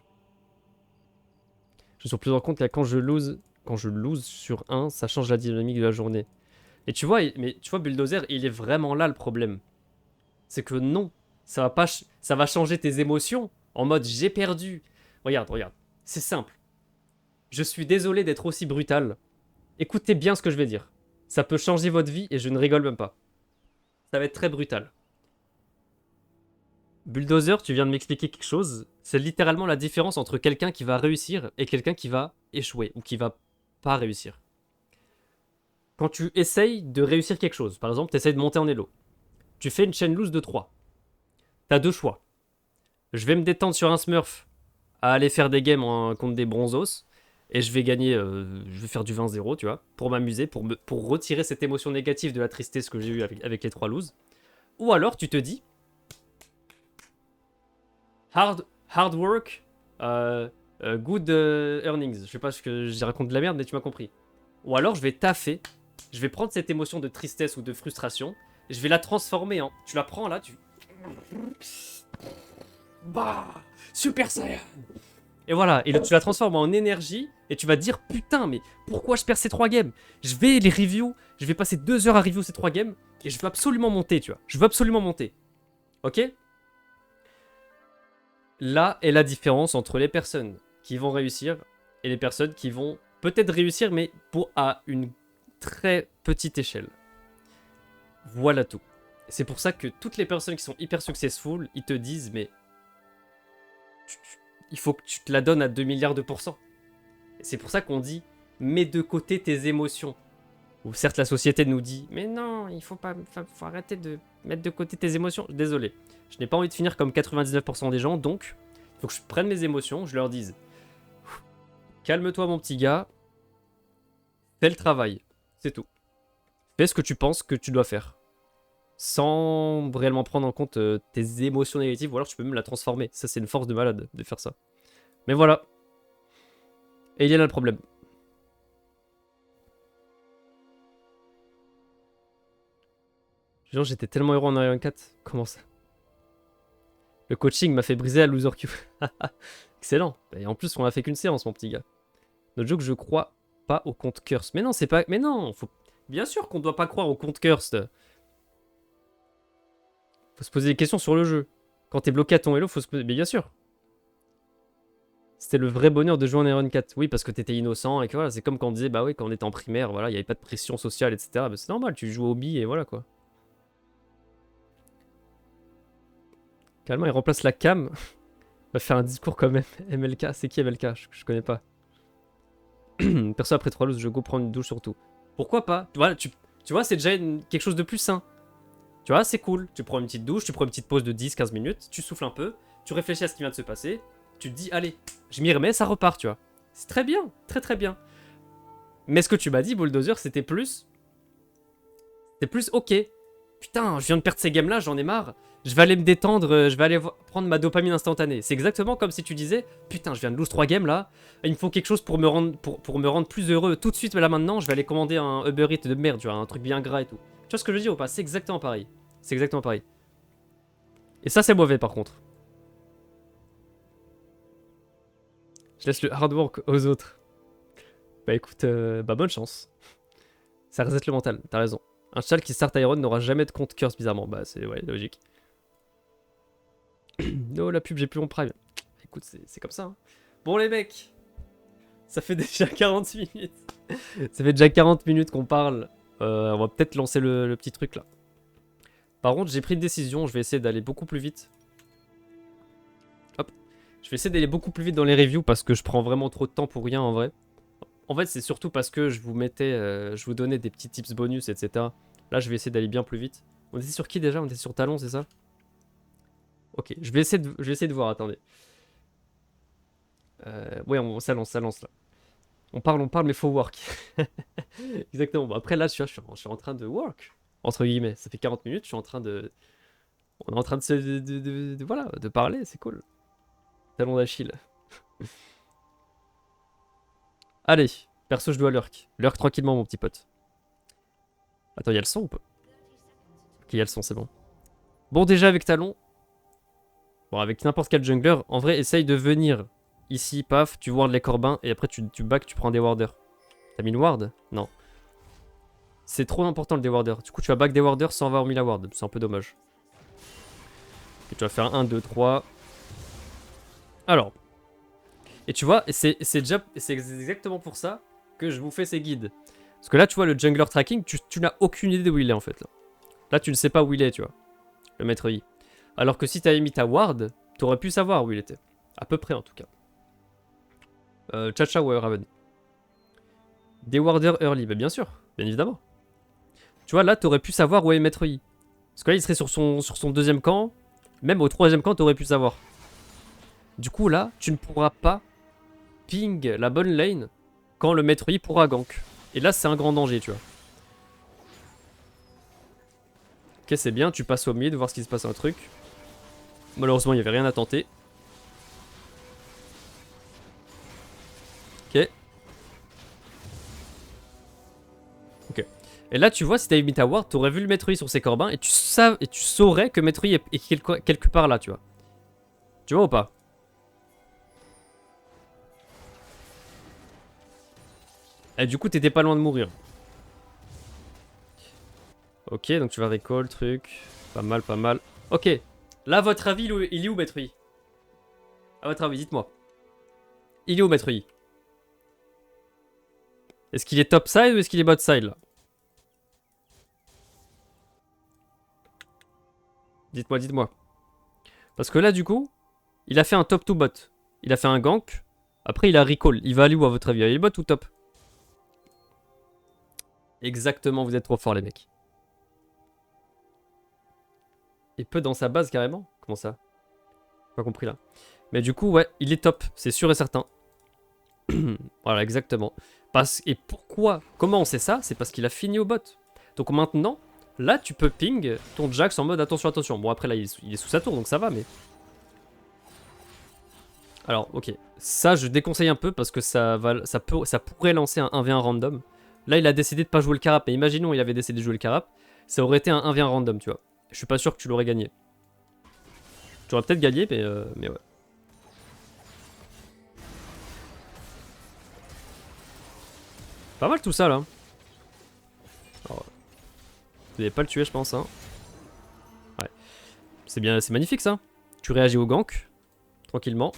Je suis sur plusieurs comptes, là, quand je lose sur un, ça change la dynamique de la journée. Et tu vois, Bulldozer, il est vraiment là le problème. C'est que non, ça va changer tes émotions en mode j'ai perdu. Regarde, c'est simple. Je suis désolé d'être aussi brutal. Écoutez bien ce que je vais dire. Ça peut changer votre vie et je ne rigole même pas. Ça va être très brutal. Bulldozer, tu viens de m'expliquer quelque chose. C'est littéralement la différence entre quelqu'un qui va réussir et quelqu'un qui va échouer ou qui va pas réussir. Quand tu essayes de réussir quelque chose, par exemple, tu essayes de monter en elo. Tu fais une chaîne loose de 3. T'as 2 choix. Je vais me détendre sur un smurf à aller faire des games contre des bronzos. Et je vais gagner, je vais faire du 20-0, tu vois, pour m'amuser, pour retirer cette émotion négative de la tristesse que j'ai eue avec les 3 loses. Ou alors tu te dis, hard work, good earnings. Je sais pas ce que je raconte de la merde, mais tu m'as compris. Ou alors je vais taffer, je vais prendre cette émotion de tristesse ou de frustration, et je vais la transformer en... Tu la prends là, tu... Bah, Super Saiyan. Et voilà, et tu la transformes en énergie, et tu vas te dire, putain, mais pourquoi je perds ces 3 games? Je vais les review, je vais passer 2 heures à review ces 3 games, et je veux absolument monter, tu vois. Je veux absolument monter. Ok? Là est la différence entre les personnes qui vont réussir et les personnes qui vont peut-être réussir, mais à une très petite échelle. Voilà tout. C'est pour ça que toutes les personnes qui sont hyper successful, ils te disent, mais il faut que tu te la donnes à 2 milliards de pourcents. Et c'est pour ça qu'on dit, mets de côté tes émotions. Ou certes, la société nous dit, mais non, il faut arrêter de mettre de côté tes émotions. Désolé, je n'ai pas envie de finir comme 99% des gens, donc il faut que je prenne mes émotions, je leur dise, calme-toi mon petit gars, fais le travail, c'est tout. Fais ce que tu penses que tu dois faire. Sans réellement prendre en compte tes émotions négatives, ou alors tu peux même la transformer. Ça, c'est une force de malade de faire ça. Mais voilà. Et il y a là le problème. Genre, j'étais tellement heureux en Ariane 4. Comment ça? Le coaching m'a fait briser la loser queue. Excellent. Et en plus, on a fait qu'une séance, mon petit gars. Notre joke, je crois pas au compte curse. Mais non, c'est pas... Mais non, faut... Bien sûr qu'on doit pas croire au compte curse. Faut se poser des questions sur le jeu. Quand t'es bloqué à ton Hello, faut se poser... Mais bien sûr. C'était le vrai bonheur de jouer en Iron 4. Oui, parce que t'étais innocent et que voilà, c'est comme quand on disait, bah oui, quand on était en primaire, voilà, il y avait pas de pression sociale, etc. Bah, c'est normal, tu joues au hobby et voilà quoi. Carrément, il remplace la cam. Va faire un discours comme MLK. C'est qui MLK? Je connais pas. Perso, après 3 loses, je go prendre une douche surtout. Pourquoi pas? Voilà, tu vois, c'est déjà quelque chose de plus sain. Tu vois, c'est cool. Tu prends une petite douche, tu prends une petite pause de 10-15 minutes, tu souffles un peu, tu réfléchis à ce qui vient de se passer, tu te dis, allez, je m'y remets, ça repart, tu vois. C'est très bien, très très bien. Mais ce que tu m'as dit, Bulldozer, c'était plus... C'était plus, ok, putain, je viens de perdre ces games-là, j'en ai marre. Je vais aller me détendre, je vais aller prendre ma dopamine instantanée. C'est exactement comme si tu disais, putain, je viens de lose 3 games là, il me faut quelque chose pour me rendre plus heureux tout de suite, mais là maintenant, je vais aller commander un Uber Eats de merde, tu vois, un truc bien gras et tout. Tu vois ce que je veux dire ou pas? C'est exactement pareil. C'est exactement pareil. Et ça, c'est mauvais par contre. Je laisse le hard work aux autres. Bah écoute, bah bonne chance. Ça reset le mental, t'as raison. Un cheval qui start Iron n'aura jamais de compte curse bizarrement. Bah c'est ouais, logique. No, la pub, j'ai plus mon prime. Écoute, c'est comme ça. Hein. Bon les mecs, ça fait déjà 40 minutes. Ça fait déjà 40 minutes qu'on parle. On va peut-être lancer le petit truc là. Par contre, j'ai pris une décision, je vais essayer d'aller beaucoup plus vite. Hop. Je vais essayer d'aller beaucoup plus vite dans les reviews parce que je prends vraiment trop de temps pour rien en vrai. En fait, c'est surtout parce que je vous mettais, je vous donnais des petits tips bonus, etc. Là, je vais essayer d'aller bien plus vite. On était sur qui déjà? On était sur Talon, c'est ça? Ok, je vais essayer de voir, attendez. Ouais, ça lance là. On parle, mais faut work. Exactement. Bon, après, là, je suis en train de work. Entre guillemets. Ça fait 40 minutes, je suis en train de... On est en train voilà, de parler, c'est cool. Talon d'Achille. Allez, perso, je dois lurk. Lurk tranquillement, mon petit pote. Attends, il y a le son ou pas? Ok, il y a le son, c'est bon. Bon, déjà, avec Talon... Bon, avec n'importe quel jungler, en vrai, essaye de venir ici, paf, tu ward les corbins, et après tu back, tu prends des warders. T'as mis une ward? Non. C'est trop important le déwarder. Du coup, tu vas back des warders sans avoir mis la ward. C'est un peu dommage. Et tu vas faire 1, 2, 3. Alors. Et tu vois, c'est exactement pour ça que je vous fais ces guides. Parce que là, tu vois, le jungler tracking, tu n'as aucune idée de où il est en fait. Là, tu ne sais pas où il est, tu vois. Le maître I. Alors que si tu avais mis ta ward, tu aurais pu savoir où il était. À peu près en tout cas. Chacha ou Raven. Des warders early, bah bien sûr, bien évidemment. Tu vois, là, tu aurais pu savoir où est maître I. Parce que là, il serait sur son deuxième camp. Même au troisième camp, tu aurais pu savoir. Du coup, là, tu ne pourras pas ping la bonne lane quand le maître I pourra gank. Et là, c'est un grand danger, tu vois. Ok, c'est bien, tu passes au mid, voir ce qui se passe un truc. Malheureusement, il n'y avait rien à tenter. Ok. Ok. Et là, tu vois, si t'avais mis ta ward, t'aurais vu le maître I sur ses corbins et tu saurais que maître I est quelque part là, tu vois. Tu vois ou pas? Et du coup, t'étais pas loin de mourir. Ok, donc tu vas recall, truc. Pas mal, pas mal. Ok. Là, votre avis, il est où, maître I? À votre avis, dites-moi. Il est où, Maître Yi? Est-ce qu'il est top side ou est-ce qu'il est bot side, là? Dites-moi, dites-moi. Parce que là, du coup, il a fait un top to bot. Il a fait un gank. Après, il a recall. Il va aller où, à votre avis? Il est bot ou top? Exactement, vous êtes trop forts, les mecs. Il peut dans sa base, carrément? Comment ça? Pas compris, là. Mais du coup, ouais, il est top. C'est sûr et certain. Voilà, exactement. Et pourquoi? Comment on sait ça? C'est parce qu'il a fini au bot. Donc maintenant, là, tu peux ping ton Jax en mode attention, attention. Bon, après, là, il est sous sa tour, donc ça va, mais... Alors, ok. Ça, je déconseille un peu parce que ça pourrait lancer un 1v1 random. Là, il a décidé de pas jouer le carap. Mais imaginons, il avait décidé de jouer le carap. Ça aurait été un 1v1 random, tu vois. Je suis pas sûr que tu l'aurais gagné. Tu aurais peut-être gagné, mais ouais. Pas mal tout ça, là. Alors, vous n'allez pas le tuer, je pense, hein. Ouais. C'est bien, c'est magnifique, ça. Tu réagis au gank. Tranquillement.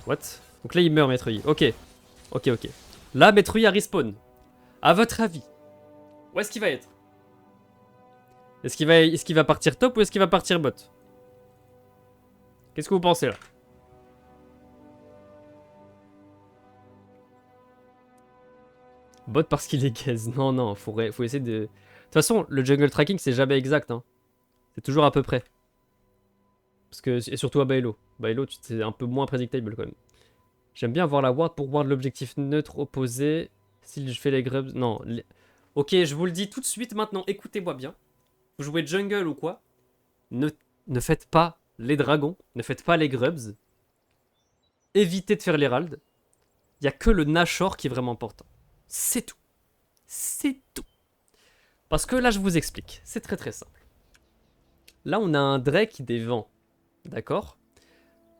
What? Donc là, il meurt, Maître Yi. Ok. Ok, ok. Là, Maître Yi a respawn. À votre avis, où est-ce qu'il va être? Est-ce qu'il va partir top ou est-ce qu'il va partir bot? Qu'est-ce que vous pensez, là? Bot parce qu'il est gaze. Non, non, faut essayer de... De toute façon, le jungle tracking, c'est jamais exact, hein. C'est toujours à peu près. Parce que, et surtout à Baelo. Baelo, c'est un peu moins prédictable, quand même. J'aime bien voir la ward pour ward l'objectif neutre opposé. Si je fais les grubs... Non. Ok, je vous le dis tout de suite maintenant, écoutez-moi bien. Vous jouez jungle ou quoi, ne faites pas les dragons, ne faites pas les grubs. Évitez de faire l'herald. Il n'y a que le Nashor qui est vraiment important. C'est tout. C'est tout. Parce que là, je vous explique. C'est très très simple. Là, on a un Drake des vents. D'accord?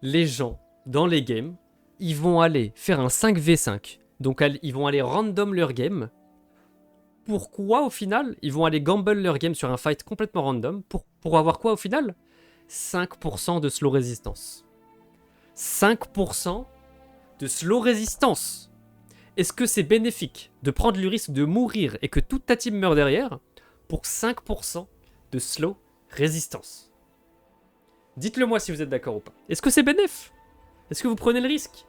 Les gens, dans les games, ils vont aller faire un 5v5. Donc, ils vont aller random leur game. Pourquoi, au final, ils vont aller gamble leur game sur un fight complètement random? Pour avoir quoi, au final? 5% de slow résistance. 5% de slow résistance. Est-ce que c'est bénéfique de prendre le risque de mourir et que toute ta team meurt derrière pour 5% de slow résistance? Dites-le moi si vous êtes d'accord ou pas. Est-ce que c'est bénéf? Est-ce que vous prenez le risque?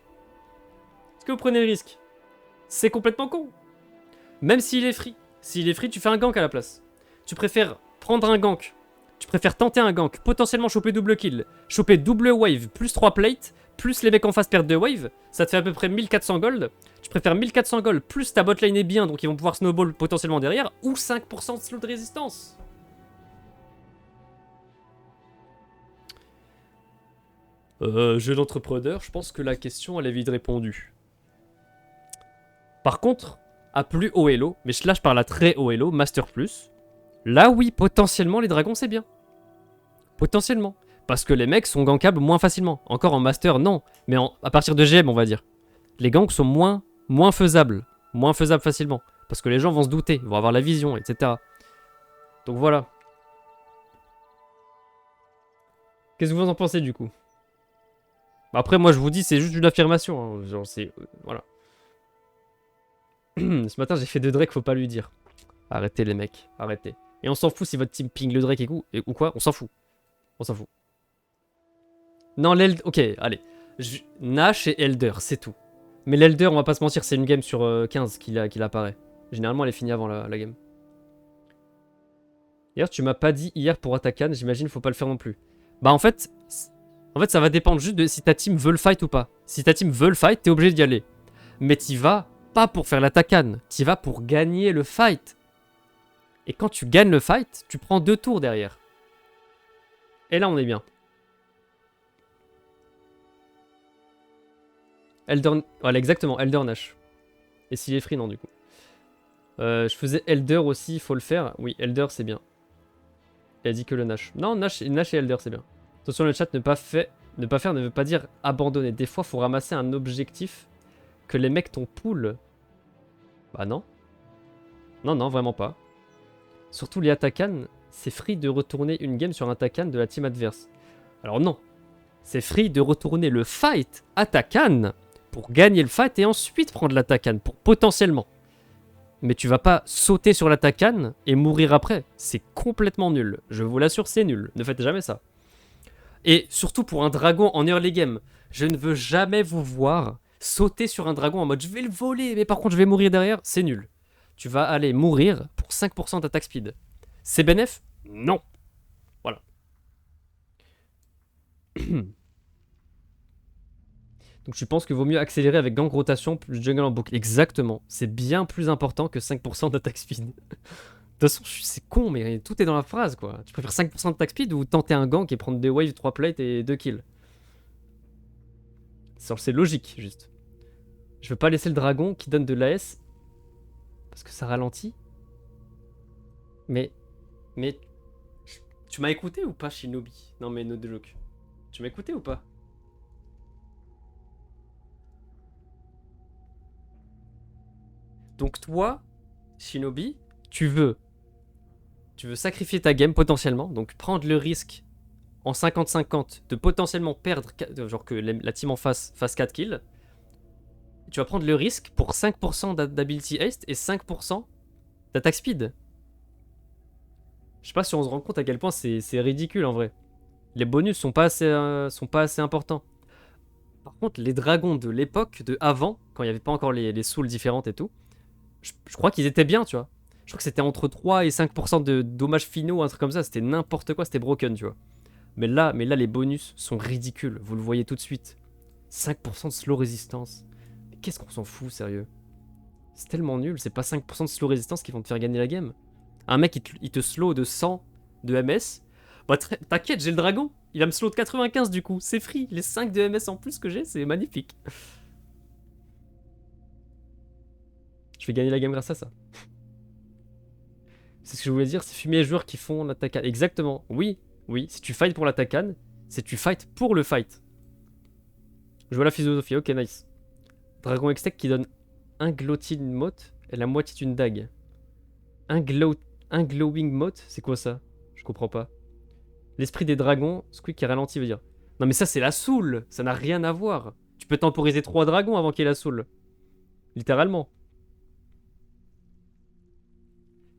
Est-ce que vous prenez le risque? C'est complètement con. Même s'il est free. S'il est free, tu fais un gank à la place. Tu préfères prendre un gank. Tu préfères tenter un gank, potentiellement choper double kill, choper double wave, plus 3 plates, plus les mecs en face perdent 2 wave, ça te fait à peu près 1400 gold. Tu préfères 1400 gold, plus ta botlane est bien, donc ils vont pouvoir snowball potentiellement derrière, ou 5% de slow de résistance. Jeu d'entrepreneur, je pense que la question, elle est vite répondue. Par contre, à plus haut elo, mais là je parle à très haut elo, Master Plus, là oui, potentiellement les dragons c'est bien. Potentiellement. Parce que les mecs sont gankables moins facilement. Encore en Master, non. Mais à partir de GM, on va dire. Les ganks sont moins faisables. Moins faisables facilement. Parce que les gens vont se douter, vont avoir la vision, etc. Donc voilà. Qu'est-ce que vous en pensez du coup? Après, moi je vous dis, c'est juste une affirmation. Hein. Genre, c'est. Voilà. Ce matin, j'ai fait 2 Drake, faut pas lui dire. Arrêtez les mecs, arrêtez. Et on s'en fout si votre team ping le Drake ou quoi, on s'en fout. On s'en fout. Non, l'Elder... Ok, allez. Nash et Elder, c'est tout. Mais l'Elder, on va pas se mentir, c'est une game sur 15 qu'il apparaît. Généralement, elle est finie avant la game. D'ailleurs, tu m'as pas dit hier pour Atakan, j'imagine faut pas le faire non plus. Bah en fait, ça va dépendre juste de si ta team veut le fight ou pas. Si ta team veut le fight, t'es obligé d'y aller. Mais t'y vas pas pour faire l'Atakan, t'y vas pour gagner le fight. Et quand tu gagnes le fight, tu prends 2 tours derrière. Et là, on est bien. Elder... Voilà, exactement, Elder Nash. Et s'il est free, non, du coup. Je faisais Elder aussi, il faut le faire. Oui, Elder, c'est bien. Il a dit que le Nash. Non, Nash et Elder, c'est bien. Attention, le chat, ne pas faire ne veut pas dire abandonner. Des fois, il faut ramasser un objectif que les mecs t'ont pull. Bah non. Non, non, vraiment pas. Surtout les Atakan, c'est free de retourner une game sur un Atakan de la team adverse. Alors non. c'est free de retourner le fight à ta canne pour gagner le fight et ensuite prendre la Takan pour potentiellement. Mais tu vas pas sauter sur la Takan et mourir après. C'est complètement nul. Je vous l'assure, c'est nul. Ne faites jamais ça. Et surtout pour un dragon en early game, je ne veux jamais vous voir sauter sur un dragon en mode je vais le voler, mais par contre je vais mourir derrière. C'est nul. Tu vas aller mourir pour 5% d'attaque speed. C'est bénéf? Non. Voilà. Donc je pense qu'il vaut mieux accélérer avec gang rotation plus jungle en boucle. Exactement. C'est bien plus important que 5% d'attaque speed. De toute façon, c'est con, mais tout est dans la phrase, quoi. Tu préfères 5% d'attaque speed ou tenter un gank et prendre des waves, 3 plates et 2 kills? C'est logique, juste. Je veux pas laisser le dragon qui donne de l'AS parce que ça ralentit. Mais... Tu m'as écouté ou pas, Shinobi? Non mais no joke. Tu m'as écouté ou pas? Donc toi, Shinobi, tu veux sacrifier ta game potentiellement, donc prendre le risque en 50-50 de potentiellement perdre, genre que la team en face fasse 4 kills. Tu vas prendre le risque pour 5% d'ability haste et 5% d'attaque speed. Je sais pas si on se rend compte à quel point c'est ridicule en vrai. Les bonus sont pas assez importants. Par contre, les dragons de l'époque, de avant, quand il n'y avait pas encore les souls différentes et tout, je crois qu'ils étaient bien, tu vois. Je crois que c'était entre 3 et 5% de dommages finaux, un truc comme ça. C'était n'importe quoi, c'était broken, tu vois. Mais là, les bonus sont ridicules. Vous le voyez tout de suite. 5% de slow résistance. Mais qu'est-ce qu'on s'en fout, sérieux? C'est tellement nul. C'est pas 5% de slow résistance qui vont te faire gagner la game. Un mec, il te slow de 100 de MS. Bah, t'inquiète, j'ai le dragon. Il va me slow de 95 du coup. C'est free. Les 5 de MS en plus que j'ai, c'est magnifique. Je vais gagner la game grâce à ça. C'est ce que je voulais dire, c'est fumer les joueurs qui font la Takan. Exactement, oui, si tu fights pour la Takan, c'est tu fights pour le fight. Je vois la philosophie, ok, nice. Dragon Extec qui donne un Glowing Mote et la moitié d'une dague. Un Glowing Mote, c'est quoi ça? Je comprends pas. L'esprit des dragons, Squeak qui ralentit veut dire. Non mais ça c'est la soul, ça n'a rien à voir. Tu peux temporiser 3 dragons avant qu'il y ait la soul. Littéralement.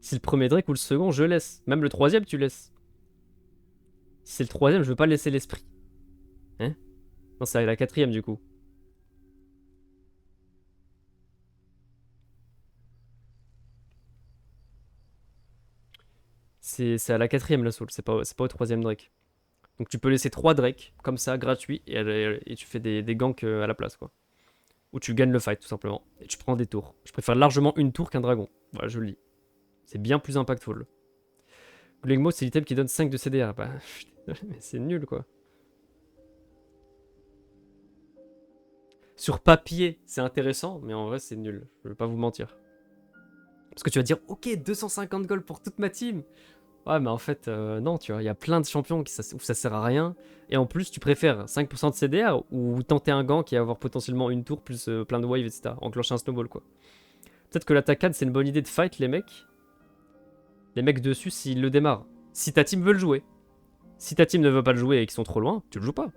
Si le premier Drake ou le second, je laisse. Même le troisième, tu laisses. Si c'est le troisième, je veux pas laisser l'esprit. Hein? Non, c'est à la quatrième du coup. C'est à la quatrième la soul, c'est pas au troisième Drake. Donc tu peux laisser 3 Drake, comme ça, gratuit, et tu fais des ganks à la place, quoi. Ou tu gagnes le fight, tout simplement. Et tu prends des tours. Je préfère largement une tour qu'un dragon. Voilà, je le dis. C'est bien plus impactful. Glingmo, c'est l'item qui donne 5 de CDR. Bah, mais c'est nul, quoi. Sur papier, c'est intéressant, mais en vrai, c'est nul. Je vais pas vous mentir. Parce que tu vas dire, ok, 250 gold pour toute ma team. Ouais, mais en fait, non, tu vois, il y a plein de champions où ça sert à rien. Et en plus, tu préfères 5% de CDR ou tenter un gank et avoir potentiellement une tour plus plein de waves, etc. Enclencher un snowball, quoi. Peut-être que la Takan, c'est une bonne idée de fight, les mecs. Les mecs dessus, s'ils le démarrent. Si ta team veut le jouer. Si ta team ne veut pas le jouer et qu'ils sont trop loin, tu le joues pas.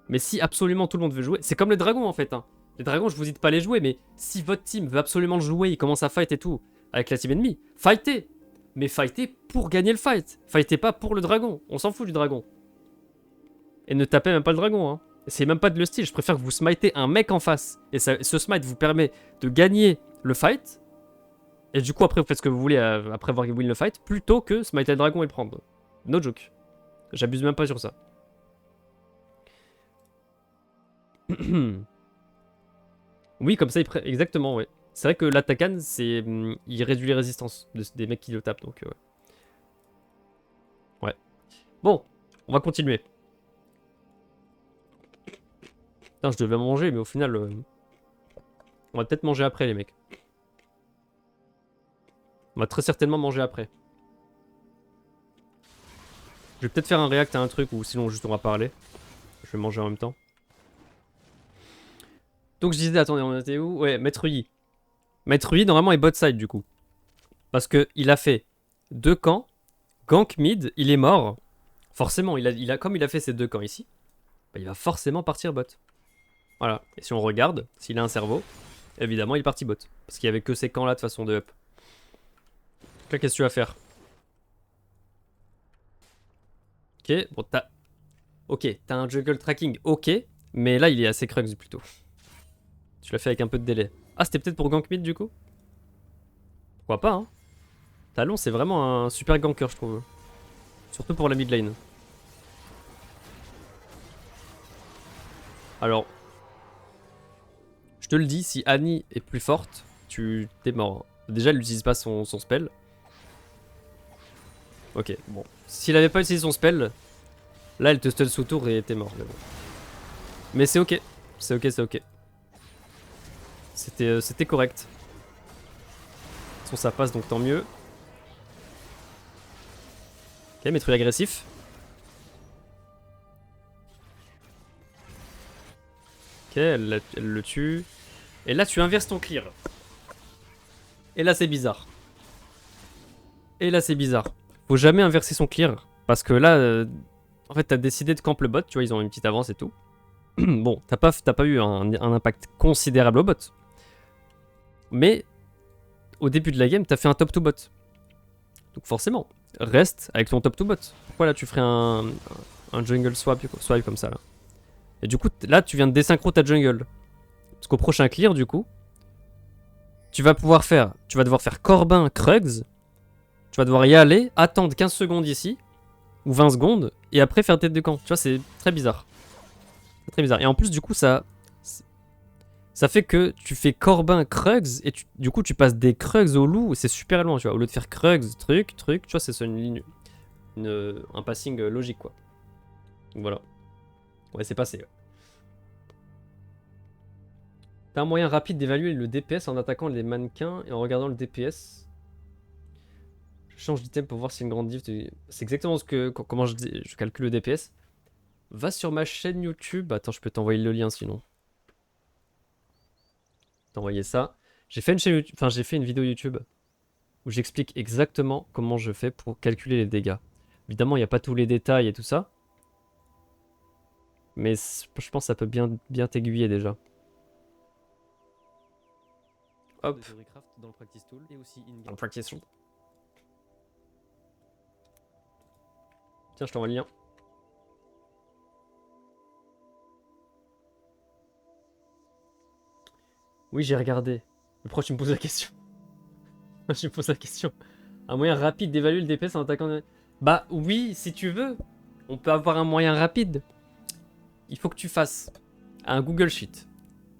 Mais si absolument tout le monde veut jouer, c'est comme les dragons en fait. Hein. Les dragons, je vous dis de pas les jouer, mais si votre team veut absolument le jouer, il commence à fight et tout, avec la team ennemie, fightez. Mais fightez pour gagner le fight. Fightez pas pour le dragon. On s'en fout du dragon. Et ne tapez même pas le dragon. Hein. C'est même pas de le style. Je préfère que vous smitez un mec en face. Et ce smite vous permet de gagner le fight. Et du coup, après, vous faites ce que vous voulez après avoir win le fight, plutôt que smiter le dragon et le prendre. No joke. J'abuse même pas sur ça. Oui, comme ça, exactement, ouais. C'est vrai que l'attaquant, il réduit les résistances des mecs qui le tapent, donc ouais. Bon, on va continuer. Putain, je devais manger, mais au final, on va peut-être manger après, les mecs. On va très certainement manger après. Je vais peut-être faire un react à un truc, ou sinon juste on va parler. Je vais manger en même temps. Donc je disais, attendez, on était où? Ouais, Maître Yi. Maître Yi, normalement, est bot side, du coup. Parce que il a fait 2 camps, gank mid, il est mort. Forcément, comme il a fait ses 2 camps ici, bah, il va forcément partir bot. Voilà. Et si on regarde, s'il a un cerveau, évidemment il est parti bot. Parce qu'il y avait que ces camps là de façon de up. Donc là, qu'est-ce que tu vas faire? Ok, bon t'as... Ok, t'as un jungle tracking, ok. Mais là il est assez Krugs plutôt. Tu l'as fait avec un peu de délai. Ah, c'était peut-être pour gank mid du coup? Pourquoi pas, hein? Talon c'est vraiment un super ganker je trouve. Surtout pour la mid lane. Alors, je te le dis, si Annie est plus forte, t'es mort. Déjà, elle n'utilise pas son spell. Ok, bon. S'il avait pas utilisé son spell, là, elle te stun sous tour et t'es mort. Mais c'est ok. C'est ok, c'est ok. C'était correct. De toute façon, ça passe, donc tant mieux. Ok, Métru agressif. Ok, elle le tue. Et là, tu inverses ton clear. Et là, c'est bizarre. Et là, c'est bizarre. Faut jamais inverser son clear. Parce que là, en fait, t'as décidé de camp le bot. Tu vois, ils ont une petite avance et tout. Bon, t'as pas eu un impact considérable au bot. Mais, au début de la game, t'as fait un top to bot. Donc forcément, reste avec ton top to bot. Pourquoi là, tu ferais un jungle swipe comme ça, là? Et du coup, là, tu viens de désynchro ta jungle. Parce qu'au prochain clear, du coup, tu vas devoir faire Corbin, Krugs. Tu vas devoir y aller, attendre 15 secondes ici, ou 20 secondes, et après faire tête de camp. Tu vois, c'est très bizarre. C'est très bizarre. Et en plus, du coup, ça fait que tu fais Corbin, Krugs, et du coup, tu passes des Krugs au loup, c'est super loin, tu vois. Au lieu de faire Krugs, truc, tu vois, c'est une ligne, un passing logique, quoi. Donc voilà. Ouais, c'est passé. Ouais. T'as un moyen rapide d'évaluer le DPS en attaquant les mannequins et en regardant le DPS. Je change d'item pour voir si une grande diff. C'est exactement comment je calcule le DPS. Va sur ma chaîne YouTube. Attends, je peux t'envoyer le lien sinon. T'envoyer ça. J'ai fait une chaîne YouTube, enfin j'ai fait une vidéo YouTube où j'explique exactement comment je fais pour calculer les dégâts. Évidemment, il n'y a pas tous les détails et tout ça. Mais je pense que ça peut bien t'aiguiller déjà. Hop. Dans le practice tool et aussi dans le practice tool. Tiens, je t'envoie le lien. Oui, j'ai regardé. Mais pourquoi tu me poses la question? Je me pose la question. Un moyen rapide d'évaluer le DPS en attaquant... Bah oui, si tu veux. On peut avoir un moyen rapide. Il faut que tu fasses un Google Sheet.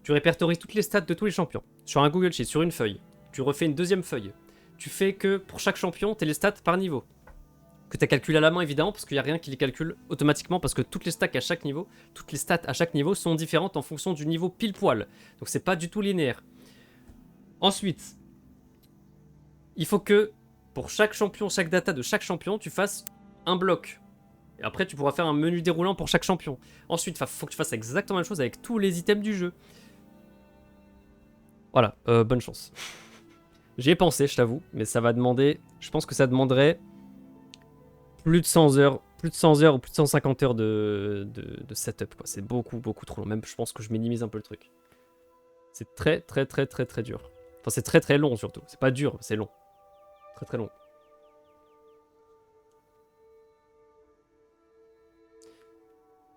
Tu répertories toutes les stats de tous les champions. Sur un Google Sheet, sur une feuille. Tu refais une deuxième feuille. Tu fais que pour chaque champion, t'as les stats par niveau. Que tu as calculé à la main évidemment, parce qu'il n'y a rien qui les calcule automatiquement, parce que toutes les stats à chaque niveau, sont différentes en fonction du niveau pile poil. Donc c'est pas du tout linéaire. Ensuite, il faut que pour chaque champion, chaque data de chaque champion, tu fasses un bloc. Et après, tu pourras faire un menu déroulant pour chaque champion. Ensuite, il faut que tu fasses exactement la même chose avec tous les items du jeu. Voilà, bonne chance. J'y ai pensé, je t'avoue, mais ça va demander... Je pense que ça demanderait plus de 100 heures, ou plus de 150 heures de setup. C'est beaucoup trop long. Même, je pense que je minimise un peu le truc. C'est très dur. Enfin, c'est très long surtout. C'est pas dur, c'est long. Très long.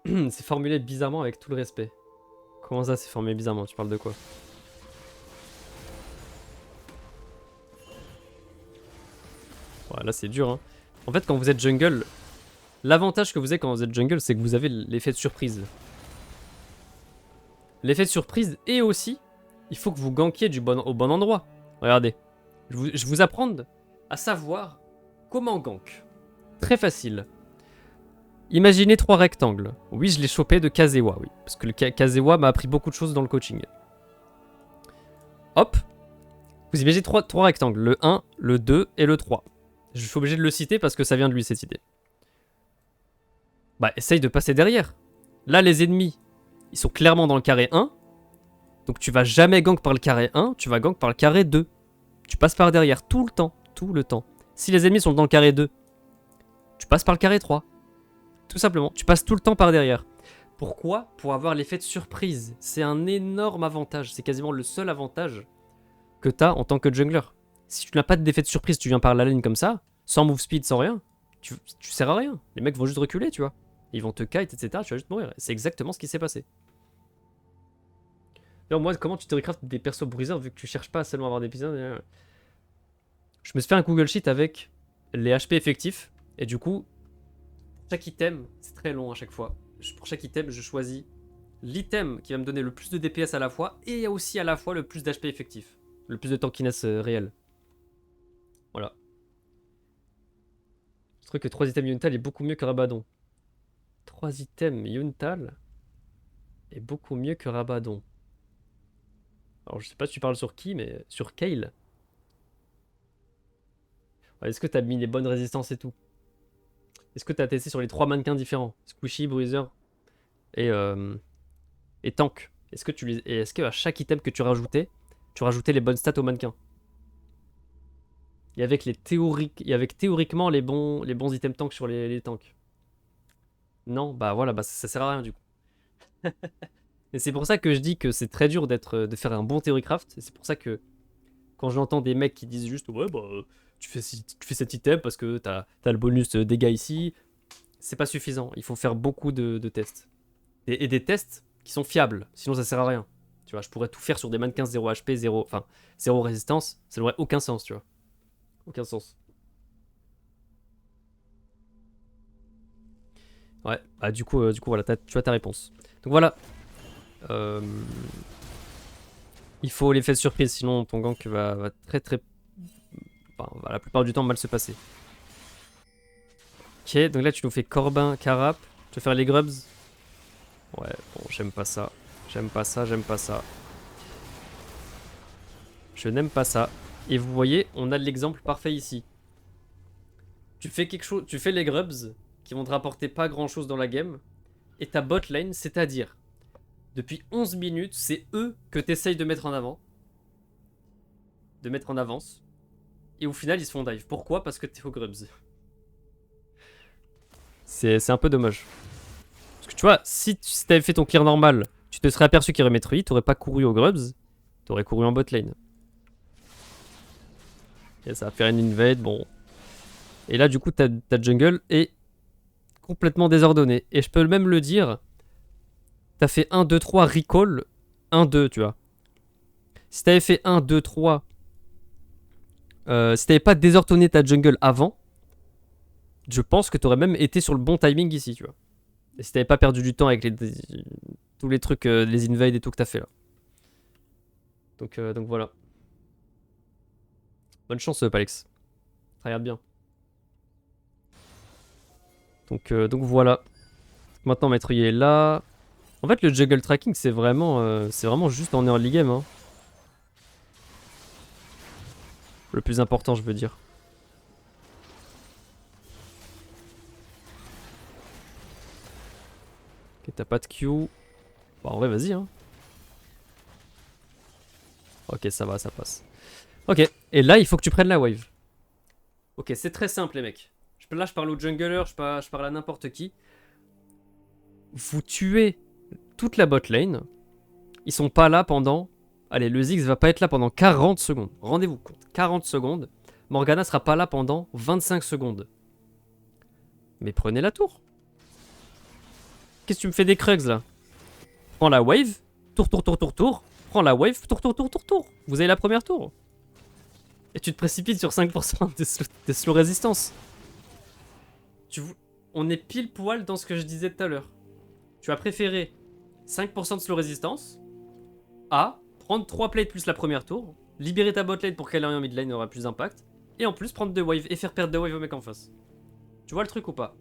C'est formulé bizarrement avec tout le respect. Comment ça, c'est formulé bizarrement? Tu parles de quoi? Ouais, là, c'est dur, hein. En fait, quand vous êtes jungle, l'avantage que vous avez quand vous êtes jungle, c'est que vous avez l'effet de surprise. L'effet de surprise, et aussi, il faut que vous gankiez au bon endroit. Regardez. Je vous apprends à savoir comment gank. Très facile. Imaginez 3 rectangles. Oui, je l'ai chopé de Kazewa, oui. Parce que le Kazewa m'a appris beaucoup de choses dans le coaching. Hop. Vous imaginez 3 rectangles. Le 1, le 2 et le 3. Je suis obligé de le citer parce que ça vient de lui, cette idée. Bah, essaye de passer derrière. Là, les ennemis, ils sont clairement dans le carré 1. Donc tu vas jamais gank par le carré 1, tu vas gank par le carré 2. Tu passes par derrière tout le temps. Si les ennemis sont dans le carré 2, tu passes par le carré 3. Tout simplement, tu passes tout le temps par derrière. Pourquoi? Pour avoir l'effet de surprise. C'est un énorme avantage. C'est quasiment le seul avantage que tu as en tant que jungler. Si tu n'as pas d'effet de surprise, tu viens par la lane comme ça, sans move speed, sans rien, tu sers à rien. Les mecs vont juste reculer, tu vois. Ils vont te kite, etc. Tu vas juste mourir. C'est exactement ce qui s'est passé. Alors moi, comment tu te recraftes des persos briseurs vu que tu cherches pas à seulement avoir des épisodes? Je me suis fait un Google Sheet avec les HP effectifs. Et du coup, chaque item, c'est très long à chaque fois. Pour chaque item, je choisis l'item qui va me donner le plus de DPS à la fois et aussi à la fois le plus d'HP effectif. Le plus de tankiness réel. Voilà. Je trouve que 3 items Yuntal est beaucoup mieux que Rabadon. 3 items Yuntal est beaucoup mieux que Rabadon. Alors je sais pas si tu parles sur qui, mais sur Kayle. Ouais, est-ce que t'as mis les bonnes résistances et tout? Est-ce que t'as testé sur les 3 mannequins différents? Squishy, Bruiser et Tank. Est-ce que à chaque item que tu rajoutais les bonnes stats aux mannequins? Et avec théoriquement les bons items tank sur les tanks. Non, bah voilà, bah ça sert à rien du coup. Et c'est pour ça que je dis que c'est très dur de faire un bon theorycraft. Et c'est pour ça que quand j'entends des mecs qui disent juste ouais bah tu fais cet item parce que t'as le bonus dégâts ici, c'est pas suffisant. Il faut faire beaucoup de tests. Et des tests qui sont fiables, sinon ça sert à rien. Tu vois, je pourrais tout faire sur des mannequins 0 HP, 0 résistance, ça n'aurait aucun sens, tu vois. Aucun sens. Ouais, bah du coup voilà, tu as ta réponse. Donc voilà. Il faut l'effet de surprise, sinon ton gank va très... Enfin, va la plupart du temps mal se passer. Ok, donc là tu nous fais Corbin, Carap. Tu veux faire les grubs? Ouais, bon, j'aime pas ça. J'aime pas ça, j'aime pas ça. Je n'aime pas ça. Et vous voyez, on a l'exemple parfait ici. Tu fais quelque chose, tu fais les grubs qui vont te rapporter pas grand chose dans la game. Et ta bot lane, c'est-à-dire, depuis 11 minutes, c'est eux que t'essayes de mettre en avant. De mettre en avance. Et au final, ils se font dive. Pourquoi? Parce que t'es au grubs. C'est un peu dommage. Parce que tu vois, si t'avais fait ton clear normal, tu te serais aperçu qu'il remettrait, t'aurais pas couru au grubs, t'aurais couru en bot lane. Et ça va faire une invade, bon. Et là, du coup, ta jungle est complètement désordonnée. Et je peux même le dire, t'as fait 1, 2, 3 recall, 1, 2, tu vois. Si t'avais fait 1, 2, 3, si t'avais pas désordonné ta jungle avant, je pense que t'aurais même été sur le bon timing ici, tu vois. Et si t'avais pas perdu du temps avec tous les trucs, les invades et tout que t'as fait là. Donc voilà. Bonne chance, Palex. Regarde bien. Donc voilà. Maintenant, Maître Yi est là. En fait, le juggle tracking, c'est vraiment juste en early game. Hein. Le plus important, je veux dire. Ok, t'as pas de Q. Bon, en vrai, vas-y. Hein. Ok, ça va, ça passe. Ok, et là, il faut que tu prennes la wave. Ok, c'est très simple, les mecs. Là, je parle au jungler, je parle à n'importe qui. Vous tuez toute la bot lane. Ils sont pas là pendant... Allez, le Ziggs va pas être là pendant 40 secondes. Rendez-vous compte, 40 secondes. Morgana sera pas là pendant 25 secondes. Mais prenez la tour. Qu'est-ce que tu me fais des Krugs là? Prends la wave, tour. Prends la wave, tour. Vous avez la première tour. Et tu te précipites sur 5% de slow résistance. On est pile poil dans ce que je disais tout à l'heure. Tu as préféré 5% de slow résistance à prendre 3 plates plus la première tour, libérer ta botlane pour qu'elle ait un mid lane aura plus d'impact, et en plus prendre 2 waves et faire perdre 2 waves au mec en face. Tu vois le truc ou pas?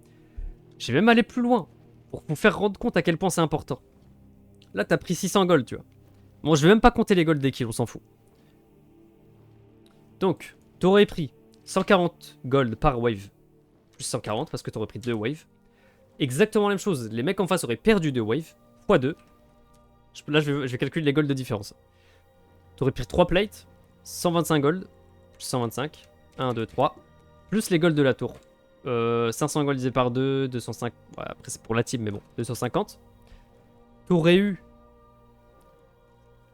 J'ai même allé plus loin pour vous faire rendre compte à quel point c'est important. Là, t'as pris 600 gold, tu vois. Bon, je vais même pas compter les golds des kills, on s'en fout. Donc, t'aurais pris 140 gold par wave, plus 140 parce que t'aurais pris 2 waves. Exactement la même chose, les mecs en face auraient perdu 2 waves, x 2. Là, je vais calculer les golds de différence. T'aurais pris 3 plates, 125 gold, plus 125, 1, 2, 3, plus les golds de la tour. 500 gold divisé par 2, 205. Ouais, après, c'est pour la team, mais bon, 250. T'aurais eu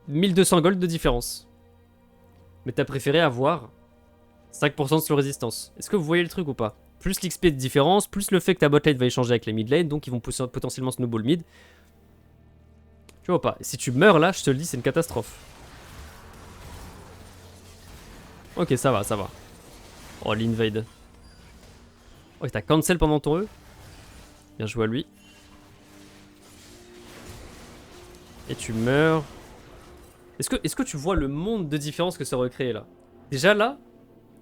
1200 gold de différence. Mais t'as préféré avoir 5% de slow résistance. Est-ce que vous voyez le truc ou pas? Plus l'XP de différence, plus le fait que ta botlane va échanger avec les mid lane, donc ils vont potentiellement snowball mid. Tu vois pas? Si tu meurs là, je te le dis, c'est une catastrophe. Ok, ça va, ça va. Oh, l'invade. Oh, t'as cancel pendant ton E. Bien joué à lui. Et tu meurs. Est-ce que tu vois le monde de différence que ça aurait créé là? Déjà là,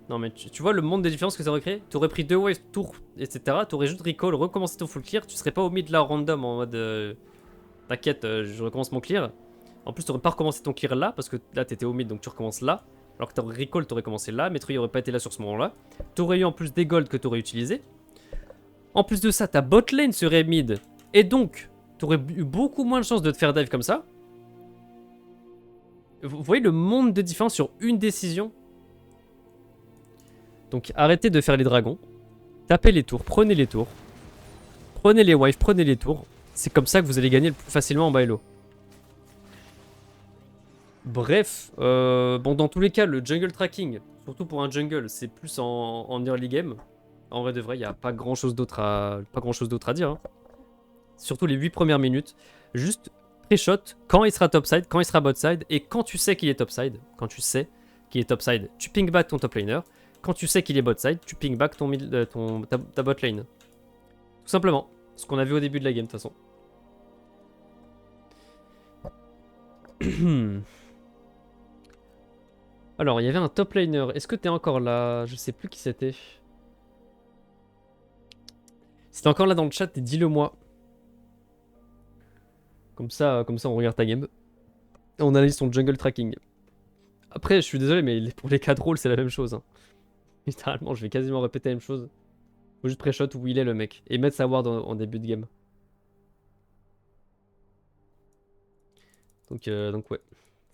non mais tu vois le monde de différence que ça aurait créé? T'aurais pris 2 waves, tour, etc. T'aurais juste recall, recommencé ton full clear. Tu serais pas au mid là random en mode t'inquiète, je recommence mon clear. En plus, t'aurais pas recommencé ton clear là parce que là t'étais au mid donc tu recommences là. Alors que t'aurais recall, t'aurais commencé là. Metroid aurait pas été là sur ce moment là. T'aurais eu en plus des golds que t'aurais utilisé. En plus de ça, ta bot lane serait mid. Et donc, t'aurais eu beaucoup moins de chances de te faire dive comme ça. Vous voyez le monde de différence sur une décision? Donc arrêtez de faire les dragons. Tapez les tours, prenez les tours. Prenez les wives, prenez les tours. C'est comme ça que vous allez gagner le plus facilement en bailo. Bref, bon dans tous les cas, le jungle tracking, surtout pour un jungle, c'est plus en early game. En vrai de vrai, il n'y a pas grand chose d'autre à dire. Hein. Surtout les 8 premières minutes. Juste pré-shot quand il sera topside, quand il sera botside, et quand tu sais qu'il est topside, tu ping back ton top laner. Quand tu sais qu'il est botside, tu ping back ta bot lane. Tout simplement. Ce qu'on a vu au début de la game de toute façon. Alors, il y avait un top laner. Est-ce que t'es encore là? Je sais plus qui c'était. Si t'es encore là dans le chat, dis-le moi. Comme ça, on regarde ta game. Et on analyse ton jungle tracking. Après, je suis désolé, mais pour les 4 rôles, c'est la même chose. Hein. Littéralement, je vais quasiment répéter la même chose. Faut juste pré-shot où il est le mec. Et mettre sa ward en début de game. Donc ouais.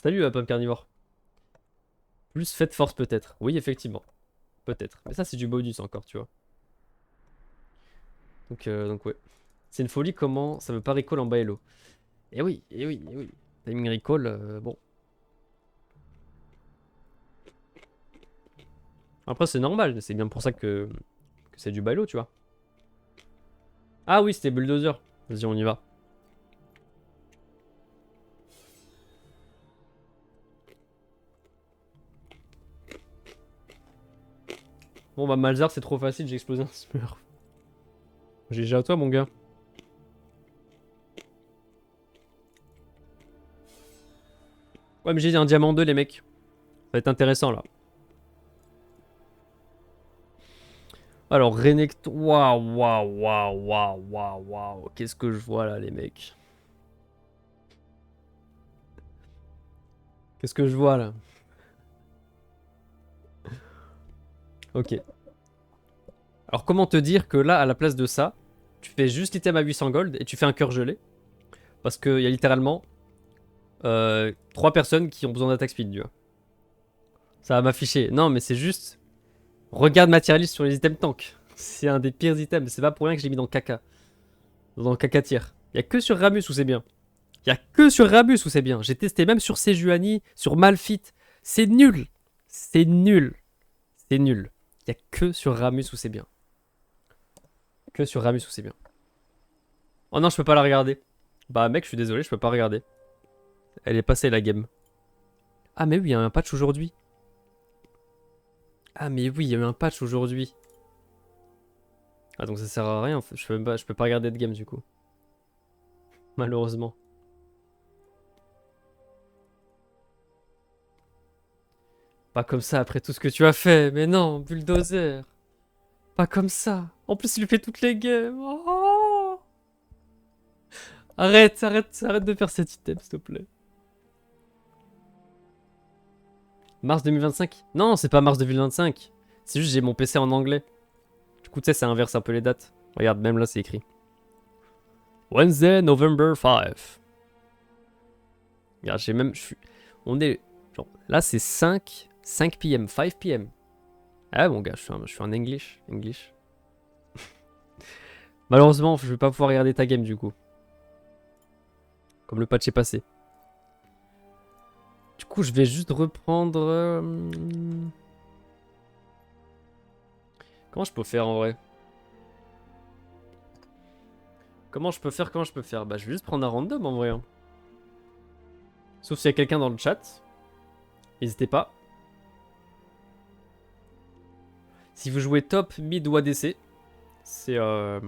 Salut, Pomme Carnivore. Plus fait de force peut-être. Oui, effectivement. Peut-être. Mais ça, c'est du bonus encore, tu vois. Donc ouais. C'est une folie comment ça veut pas recall en bas elo. Eh oui, eh oui, eh oui. Timing recall, bon. Après, c'est normal. C'est bien pour ça que c'est du bailo, tu vois. Ah oui, c'était Bulldozer. Vas-y, on y va. Bon bah Malzar c'est trop facile, j'ai explosé un smurf. GG à toi mon gars. Ouais mais j'ai un diamant 2 les mecs. Ça va être intéressant là. Alors Renekton... Waouh, waouh, waouh, waouh, waouh, waouh. Qu'est-ce que je vois là les mecs? Qu'est-ce que je vois là? Ok. Alors comment te dire que là à la place de ça, tu fais juste l'item à 800 gold et tu fais un cœur gelé. Parce qu'il y a littéralement 3 personnes qui ont besoin d'attaque speed, tu vois. Ça va m'afficher. Non mais c'est juste... Regarde matérialiste sur les items tank. C'est un des pires items. C'est pas pour rien que je l'ai mis dans caca. Dans caca tier. Y a que sur Ramus où c'est bien. Y a que sur Ramus où c'est bien. J'ai testé même sur Sejuani, sur Malphite. C'est nul. C'est nul. C'est nul. Y a que sur Ramus où c'est bien. Que sur Ramus où c'est bien. Oh non, je peux pas la regarder. Bah mec, je suis désolé, je peux pas regarder. Elle est passée la game. Ah mais oui, il y a un patch aujourd'hui. Ah mais oui, il y a eu un patch aujourd'hui. Ah donc ça sert à rien, je peux pas regarder de game du coup. Malheureusement. Pas comme ça après tout ce que tu as fait, mais non, Bulldozer. Pas comme ça. En plus, il lui fait toutes les games. Oh, arrête de faire cet item, s'il te plaît. Mars 2025? Non, c'est pas mars 2025. C'est juste j'ai mon PC en anglais. Du coup, tu sais, ça inverse un peu les dates. Regarde, même là, c'est écrit. Wednesday, November 5. Regarde, j'ai même... On est... Genre, là, c'est 5 p.m., 5 p.m. Ah mon gars, je suis en English. Malheureusement, je vais pas pouvoir regarder ta game du coup. Comme le patch est passé. Du coup, je vais juste reprendre... Comment je peux faire en vrai? Comment je peux faire? Bah, je vais juste prendre un random en vrai. Hein. Sauf s'il y a quelqu'un dans le chat. N'hésitez pas. Si vous jouez top, mid ou ADC, c'est... Bah,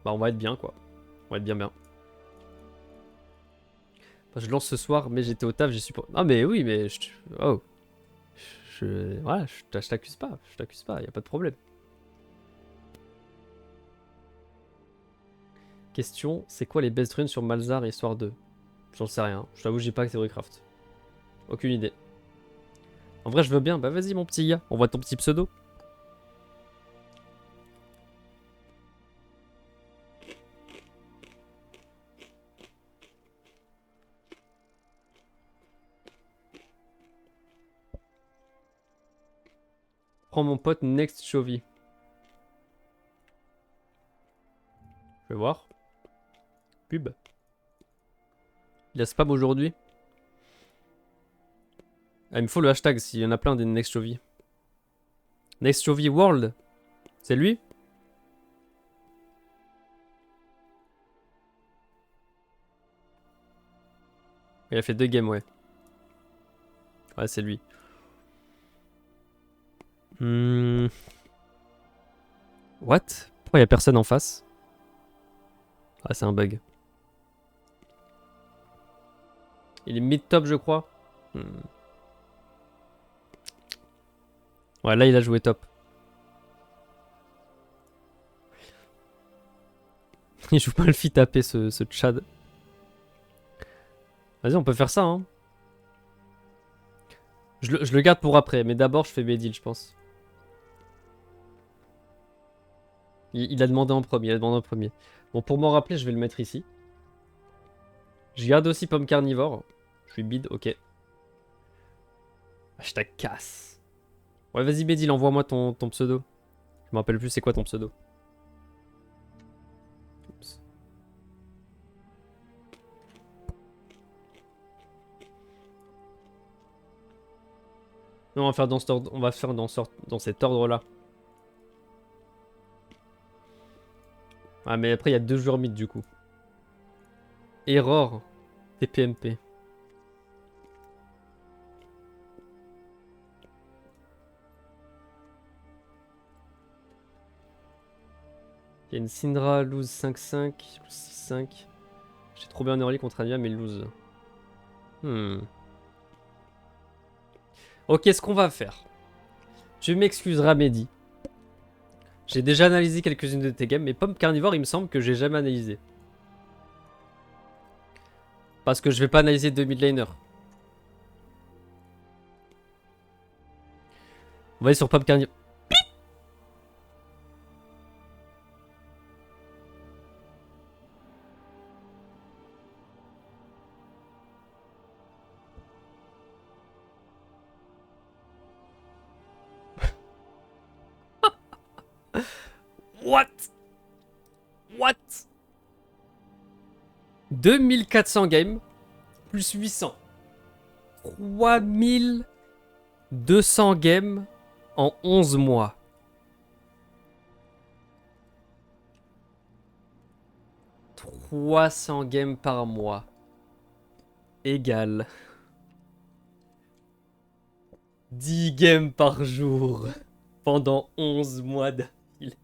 on va être bien quoi. On va être bien bien. Enfin, je lance ce soir, mais j'étais au taf, j'y suis pas... Ah mais oui, mais... Oh. Voilà, je t'accuse pas. Je t'accuse pas, y a pas de problème. Question, c'est quoi les best runes sur Malzar et Histoire 2? J'en sais rien. Je t'avoue, j'ai pas que Theorycraft. Aucune idée. En vrai, je veux bien. Bah vas-y, mon petit gars. Envoie ton petit pseudo. Prends mon pote Next Chovy. Je vais voir. Pub. Il y a spam aujourd'hui. Ah, il me faut le hashtag s'il y en a plein des Next Chovy. Next Chovy World. C'est lui? Il a fait 2 games, ouais. Ouais, c'est lui. What? Pourquoi il y a personne en face? Ah, c'est un bug. Il est mid-top, je crois. Ouais, là, il a joué top. Il joue pas le fit taper, ce Chad. Vas-y, on peut faire ça, hein. Je le garde pour après, mais d'abord, je fais mes deals, je pense. Il a demandé en premier, Bon, pour m'en rappeler, je vais le mettre ici. Je garde aussi pomme carnivore. Je suis bide, ok. Ah, je te casse. Ouais, vas-y, Bédil, envoie-moi ton pseudo. Je me rappelle plus c'est quoi ton pseudo. Oups. Non, on va faire dans cet ordre, dans cet ordre-là. Ah, mais après, il y a 2 joueurs mid, du coup. Error. TPMP. Il y a une Syndra, lose 5-5, lose 6-5. J'ai trop bien en early contre Ania, mais lose. Ok, ce qu'on va faire. Tu m'excuseras, Mehdi. J'ai déjà analysé quelques-unes de tes games, mais pomme carnivore, il me semble que j'ai jamais analysé. Parce que je vais pas analyser de mid laner. On va aller sur pomme carnivore. What? What? 2400 games, plus 800. 3200 games en 11 mois. « 300 games par mois. Égale 10 games par jour. Pendant 11 mois d'affilée.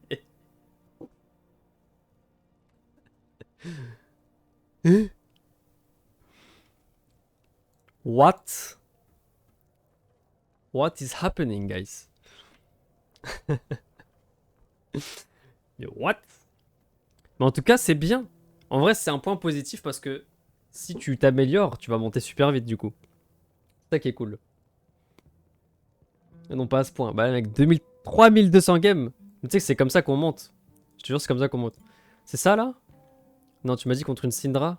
What? What is happening, guys? What? Mais en tout cas, c'est bien. En vrai, c'est un point positif parce que si tu t'améliores, tu vas monter super vite du coup. C'est ça qui est cool. Et non pas à ce point. Bah, avec 3200 games. Tu sais que c'est comme ça qu'on monte. Je te jure, c'est comme ça qu'on monte. C'est ça là? Non, tu m'as dit contre une Syndra.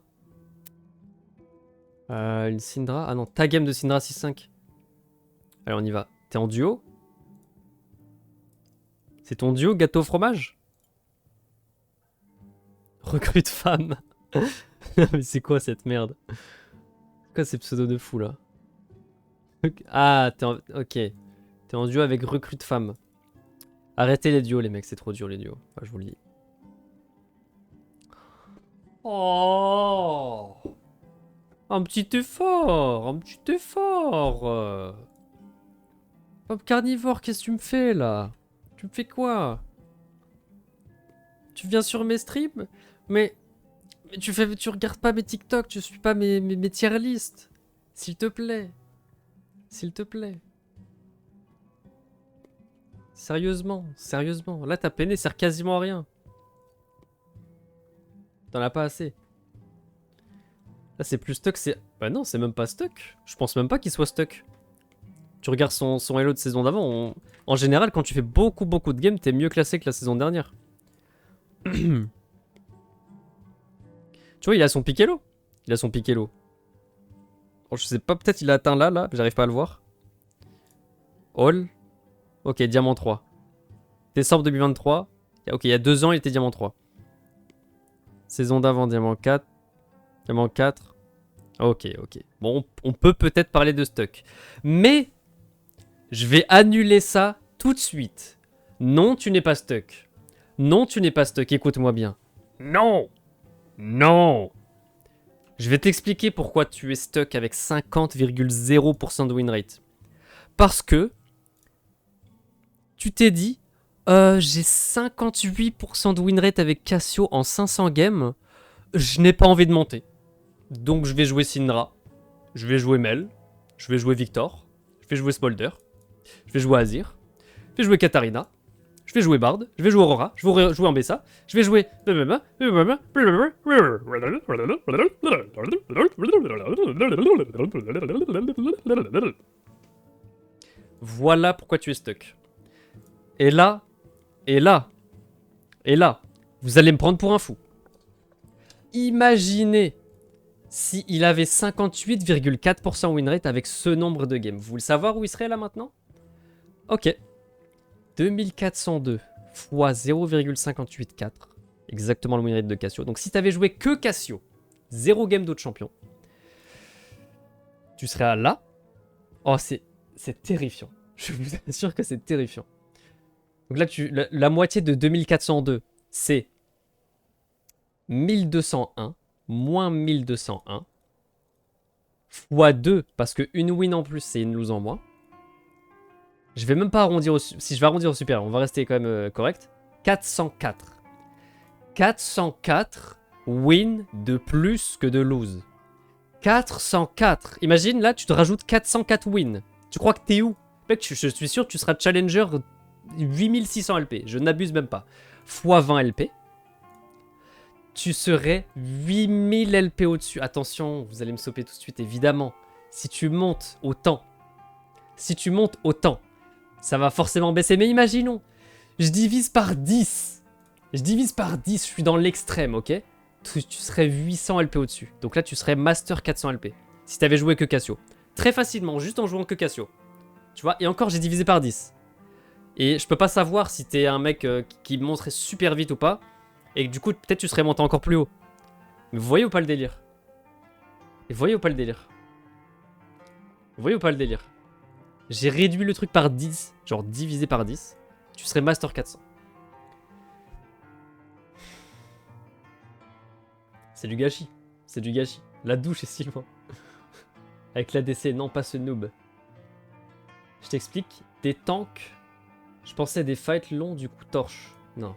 Une Syndra. Ah non, ta game de Syndra 6-5. Allez, on y va. T'es en duo? C'est ton duo gâteau au fromage? Recrute femme. Mais c'est quoi cette merde? C'est quoi ces pseudos de fou là? Ah, ok. T'es en duo avec recrute femme. Arrêtez les duos les mecs, c'est trop dur les duos. Enfin, je vous le dis. Oh! Un petit effort! Un petit effort! Hop, carnivore, qu'est-ce que tu me fais là? Tu me fais quoi? Tu viens sur mes streams? Mais tu regardes pas mes TikTok, tu suis pas mes tier lists. S'il te plaît. S'il te plaît. Sérieusement, sérieusement. Là, ta peiné sert quasiment à rien. T'en as pas assez. Là, c'est plus stuck, c'est... Bah non, c'est même pas stuck. Je pense même pas qu'il soit stuck. Tu regardes son Hello de saison d'avant, en général, quand tu fais beaucoup de games, t'es mieux classé que la saison dernière. Tu vois, il a son Piquello. Il a son Piquello. Oh, je sais pas, peut-être il a atteint là, j'arrive pas à le voir. All. Ok, Diamant 3. Décembre 2023. Ok, il y a 2 ans, il était Diamant 3. Saison d'avant, Diamant 4. Diamant 4. Ok. Bon, on peut peut-être parler de stock. Mais, je vais annuler ça tout de suite. Non, tu n'es pas stuck. Non, tu n'es pas stuck, écoute-moi bien. Non. Non. Je vais t'expliquer pourquoi tu es stuck avec 50,0% de win rate. Parce que tu t'es dit, j'ai 58% de win rate avec Cassio en 500 games, je n'ai pas envie de monter. Donc je vais jouer Syndra, je vais jouer Mel, je vais jouer Victor, je vais jouer Smolder, je vais jouer Azir, je vais jouer Katarina, je vais jouer Bard, je vais jouer Aurora, je vais jouer Ambessa, je vais jouer... Voilà pourquoi tu es stuck. Et là, vous allez me prendre pour un fou. Imaginez s'il avait 58,4% win rate avec ce nombre de games. Vous voulez savoir où il serait là maintenant? Ok. 2402 fois 0,584. Exactement le win rate de Cassio. Donc si t'avais joué que Cassio, 0 game d'autres champions, tu serais à là. Oh, c'est terrifiant. Je vous assure que c'est terrifiant. Donc là, la moitié de 2402, c'est 1201 moins 1201 fois 2, parce que une win en plus, c'est une lose en moins. Je vais même pas arrondir au... Si je vais arrondir au supérieur, on va rester quand même correct. 404. 404 win de plus que de lose. 404. Imagine, là, tu te rajoutes 404 wins. Tu crois que t'es où? Mec, je suis sûr que tu seras challenger 8600 LP. Je n'abuse même pas. Fois 20 LP. Tu serais 8000 LP au-dessus. Attention, vous allez me sauper tout de suite, évidemment. Si tu montes autant, ça va forcément baisser. Mais imaginons, je divise par 10. Je suis dans l'extrême, ok? Tu serais 800 LP au-dessus. Donc là, tu serais Master 400 LP. Si t'avais joué que Cassio. Très facilement, juste en jouant que Cassio. Tu vois? Et encore, j'ai divisé par 10. Et je peux pas savoir si t'es un mec qui monterait super vite ou pas. Et du coup, peut-être tu serais monté encore plus haut. Mais vous voyez ou pas le délire? J'ai réduit le truc par 10. Genre divisé par 10. Tu serais Master 400. C'est du gâchis. La douche est si loin. Avec l'ADC, non pas ce noob. Je t'explique. Des tanks. Je pensais des fights longs, du coup torche. Non.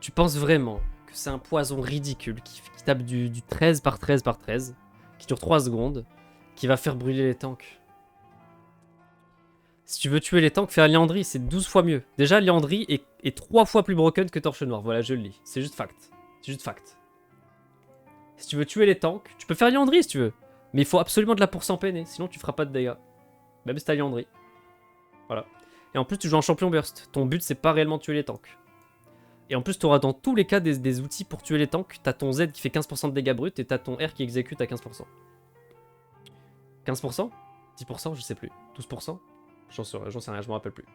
Tu penses vraiment que c'est un poison ridicule qui tape du 13 par 13 par 13, qui dure 3 secondes, qui va faire brûler les tanks? Si tu veux tuer les tanks, fais un Liandry, c'est 12 fois mieux. Déjà, Liandry est 3 fois plus broken que Torche Noire. Voilà, je le lis. C'est juste fact. Si tu veux tuer les tanks, tu peux faire Liandry si tu veux. Mais il faut absolument de la pourcent peinée, sinon tu feras pas de dégâts. Même si t'as Liandry. Voilà. Et en plus, tu joues en champion burst. Ton but, c'est pas réellement de tuer les tanks. Et en plus, tu auras dans tous les cas des outils pour tuer les tanks. T'as ton Z qui fait 15% de dégâts bruts et t'as ton R qui exécute à 15%. 15%? 10%? Je sais plus. 12%? J'en sais rien, je me rappelle plus.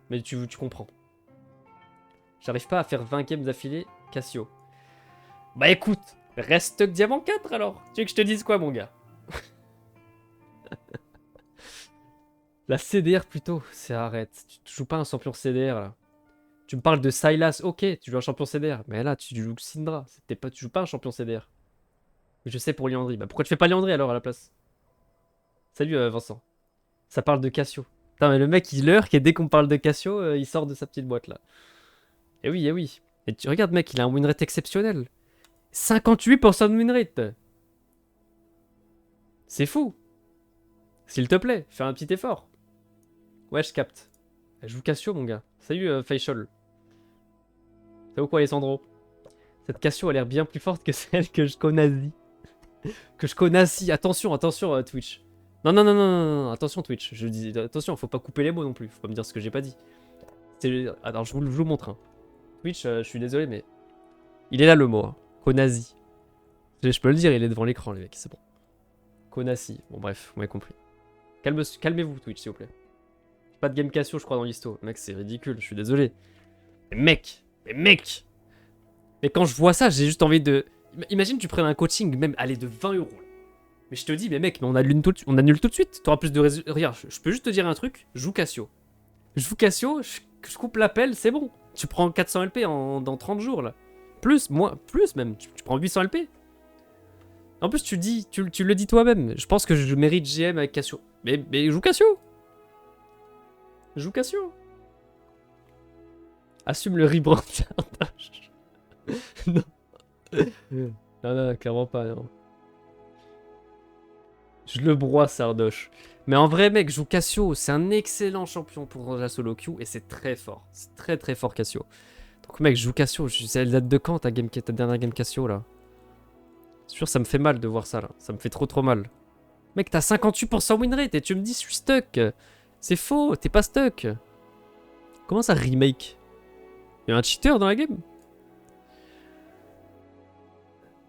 Mais tu comprends. J'arrive pas à faire 20 games d'affilée Cassio. Bah écoute, reste stock diamant 4 alors. Tu veux que je te dise quoi, mon gars? La CDR plutôt, c'est arrête. Tu joues pas un champion CDR là. Tu me parles de Sylas, ok, tu joues un champion CDR. Mais là, tu joues Syndra. Tu joues pas un champion CDR. Je sais pour Liandry. Bah pourquoi tu fais pas Liandry alors à la place? Salut Vincent. Ça parle de Cassio. Putain, mais le mec il lurk et dès qu'on parle de Cassio, il sort de sa petite boîte là. Eh oui, eh oui. Et tu regardes, mec, il a un win rate exceptionnel. 58% de win rate. C'est fou. S'il te plaît, fais un petit effort. Ouais, je capte. Elle joue Cassio, mon gars. Salut, Facial. Ça ou quoi, Alessandro? Cette Cassio a l'air bien plus forte que celle que je connais. Que je connais. Attention, attention, Twitch. Non, non, non, non, non, non, attention, Twitch. Je dis, attention, faut pas couper les mots non plus. Faut pas me dire ce que j'ai pas dit. Alors, je vous montre. Hein. Twitch, je suis désolé, mais. Il est là le mot. Hein. Konazi. Je peux le dire, il est devant l'écran, les mecs, c'est bon. Konasi. Bon, bref, vous m'avez compris. Calmez-vous, Twitch, s'il vous plaît. Pas de game Cassio, je crois, dans l'histo. Mec, c'est ridicule, je suis désolé. Mais mec, mais quand je vois ça, j'ai juste envie de... Imagine tu prennes un coaching, même, allez, de 20 euros. Mais je te dis, mais mec, mais on annule tout de suite. T'auras plus de résultats. Regarde, je peux juste te dire un truc. Joue Cassio. Je joue Cassio, je coupe l'appel, c'est bon. Tu prends 400 LP dans 30 jours, là. Plus même. Tu prends 800 LP. En plus, tu le dis toi-même. Je pense que je mérite GM avec Cassio. Mais joue Cassio. Joue Cassio. Assume le rebrand. Non. Non, non, clairement pas, non. Je le broie, Sardoche. Mais en vrai, mec, joue Cassio. C'est un excellent champion pour la solo queue et c'est très fort. C'est très très fort, Cassio. Donc, mec, joue Cassio. Elle date de quand ta dernière game Cassio, là? C'est sûr, ça me fait mal de voir ça, là. Ça me fait trop mal. Mec, t'as 58% win rate et tu me dis, je suis stuck. C'est faux, t'es pas stuck. Comment ça, remake? Y'a un cheater dans la game?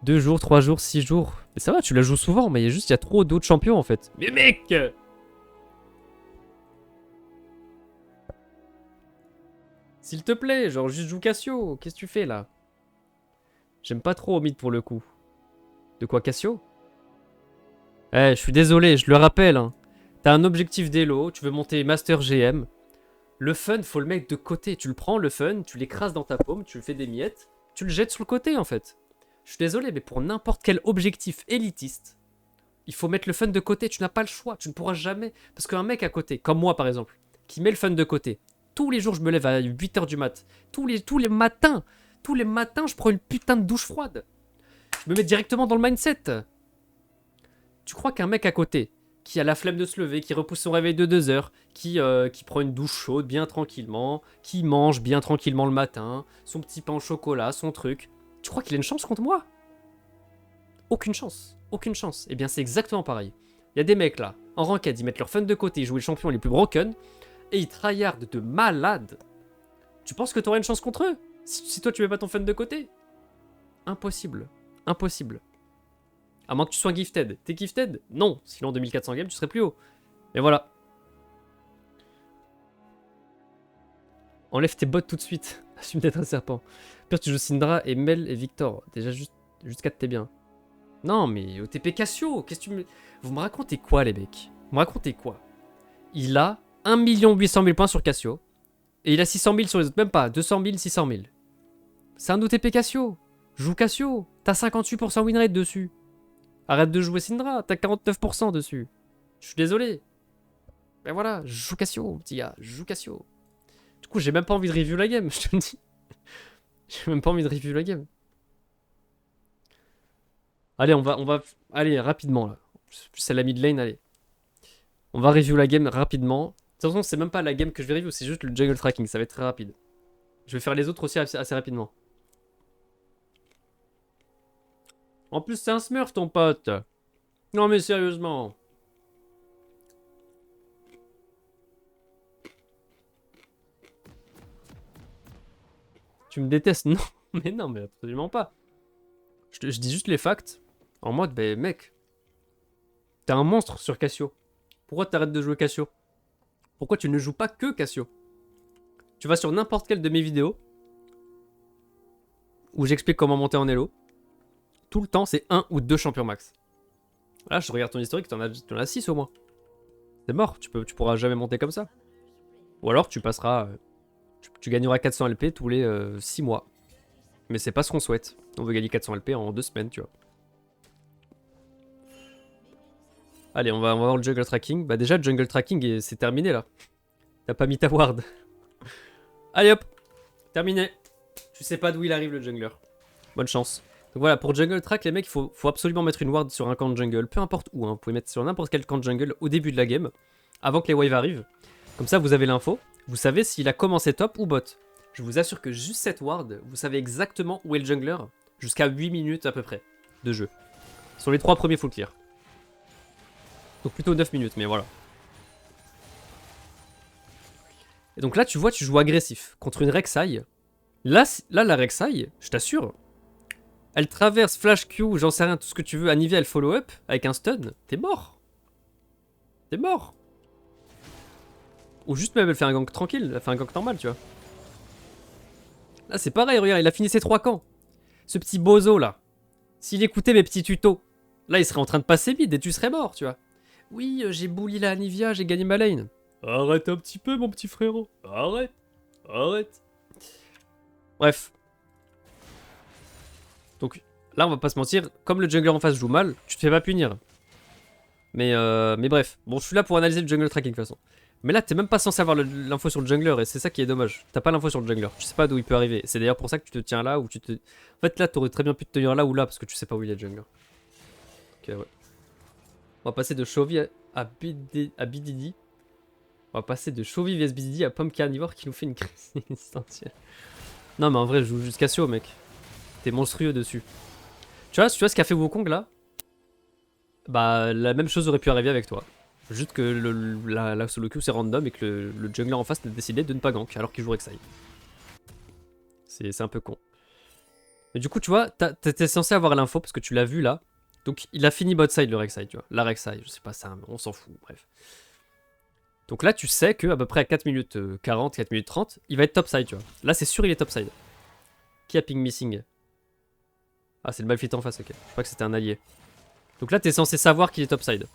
2 jours, 3 jours, 6 jours. Mais ça va, tu la joues souvent, mais il y a trop d'autres champions en fait. Mais mec! S'il te plaît, genre juste joue Cassio. Qu'est-ce que tu fais là? J'aime pas trop Omid pour le coup. De quoi, Cassio? Eh, je suis désolé, je le rappelle. Hein. T'as un objectif d'élo, tu veux monter Master GM. Le fun, faut le mettre de côté. Tu le prends, le fun, tu l'écrases dans ta paume, tu le fais des miettes, tu le jettes sur le côté en fait. Je suis désolé, mais pour n'importe quel objectif élitiste, il faut mettre le fun de côté. Tu n'as pas le choix. Tu ne pourras jamais. Parce qu'un mec à côté, comme moi par exemple, qui met le fun de côté, tous les jours je me lève à 8h du mat. Tous les matins, je prends une putain de douche froide. Je me mets directement dans le mindset. Tu crois qu'un mec à côté, qui a la flemme de se lever, qui repousse son réveil de 2 heures, qui prend une douche chaude bien tranquillement, qui mange bien tranquillement le matin, son petit pain au chocolat, son truc, tu crois qu'il a une chance contre moi? Aucune chance. Aucune chance. Eh bien, c'est exactement pareil. Il y a des mecs là, en ranked, ils mettent leur fun de côté, ils jouent les champions les plus broken, et ils tryhardent de malade. Tu penses que t'aurais une chance contre eux si toi tu mets pas ton fun de côté? Impossible. Impossible. À moins que tu sois gifted. T'es gifted? Non. Sinon, en 2400 games, tu serais plus haut. Mais voilà. Enlève tes bots tout de suite. Assume d'être un serpent. Pire, tu joues Syndra et Mel et Victor. Déjà, jusqu'à t'es bien. Non, mais OTP Cassio, qu'est-ce que tu me... Vous me racontez quoi, les mecs? Vous me racontez quoi? Il a 1 800 000 points sur Cassio. Et il a 600 000 sur les autres. Même pas. 200 000, 600 000. C'est un OTP Cassio. Joue Cassio. T'as 58% win rate dessus. Arrête de jouer Syndra. T'as 49% dessus. Je suis désolé. Ben voilà, joue Cassio, petit gars. Joue Cassio. Du coup, j'ai même pas envie de review la game, je te le dis. J'ai même pas envie de review la game. Allez, on va... Allez, rapidement, là. C'est la mid lane, allez. On va review la game rapidement. De toute façon, c'est même pas la game que je vais review, c'est juste le jungle tracking. Ça va être très rapide. Je vais faire les autres aussi assez rapidement. En plus, c'est un smurf, ton pote. Non, mais sérieusement. Tu me détestes? Non, mais absolument pas. Je dis juste les facts. En mode, ben mec, t'es un monstre sur Cassio. Pourquoi t'arrêtes de jouer Cassio? Pourquoi tu ne joues pas que Cassio? Tu vas sur n'importe quelle de mes vidéos où j'explique comment monter en elo. tout le temps, c'est 1 ou 2 champions max. Là, je regarde ton historique, t'en as 6 au moins. C'est mort, tu pourras jamais monter comme ça. Ou alors tu passeras... tu gagneras 400 LP tous les 6 mois. Mais c'est pas ce qu'on souhaite. On veut gagner 400 LP en 2 semaines, tu vois. Allez, on va voir le jungle tracking. Bah déjà, le jungle tracking, c'est terminé, là. T'as pas mis ta ward. Allez, hop. Terminé. Tu sais pas d'où il arrive, le jungler. Bonne chance. Donc voilà, pour jungle track, les mecs, il faut absolument mettre une ward sur un camp de jungle. Peu importe où, hein. Vous pouvez mettre sur n'importe quel camp de jungle au début de la game. Avant que les waves arrivent. Comme ça, vous avez l'info. Vous savez s'il a commencé top ou bot. Je vous assure que juste cette ward, vous savez exactement où est le jungler. Jusqu'à 8 minutes à peu près de jeu. Sur les 3 premiers full clear. Donc plutôt 9 minutes, mais voilà. Et donc là, tu vois, tu joues agressif contre une Rek'Sai. Là, la Rek'Sai, je t'assure, elle traverse Flash Q, j'en sais rien, tout ce que tu veux. Anivia, elle follow up avec un stun. T'es mort. T'es mort. Ou juste même, elle fait un gank tranquille, elle fait un gank normal, tu vois. Là, c'est pareil, regarde, il a fini ses 3 camps. Ce petit bozo là, s'il écoutait mes petits tutos, là, il serait en train de passer mid et tu serais mort, tu vois. Oui, j'ai bully la Anivia, j'ai gagné ma lane. Arrête un petit peu, mon petit frérot. Arrête. Arrête. Bref. Donc, là, on va pas se mentir. Comme le jungler en face joue mal, tu te fais pas punir. Mais bref. Bon, je suis là pour analyser le jungle tracking, de toute façon. Mais là, t'es même pas censé avoir l'info sur le jungler, et c'est ça qui est dommage. T'as pas l'info sur le jungler. Tu sais pas d'où il peut arriver. C'est d'ailleurs pour ça que tu te tiens là, ou tu te... En fait, là, t'aurais très bien pu te tenir là ou là, parce que tu sais pas où il est le jungler. Ok, ouais. On va passer de Chovy à BDD. On va passer de Chovy vs BDD à Pomme Carnivore qui nous fait une crise existentielle. Non, mais en vrai, je joue jusqu'à Cassio, mec. T'es monstrueux dessus. Tu vois ce qu'a fait Wukong là? Bah, la même chose aurait pu arriver avec toi. Juste que la solo queue c'est random et que le jungler en face a décidé de ne pas gank alors qu'il joue Rek'Sai. C'est un peu con. Mais du coup, tu vois, t'étais censé avoir l'info parce que tu l'as vu là. Donc, il a fini bot side le Rek'Sai, tu vois. La Rek'Sai, je sais pas ça, on s'en fout, bref. Donc là, tu sais qu'à peu près à 4 minutes 40, 4 minutes 30, il va être topside, tu vois. Là, c'est sûr, il est topside. Qui a ping missing? Ah, c'est le Malphite en face, ok. Je crois que c'était un allié. Donc là, t'es censé savoir qu'il est topside.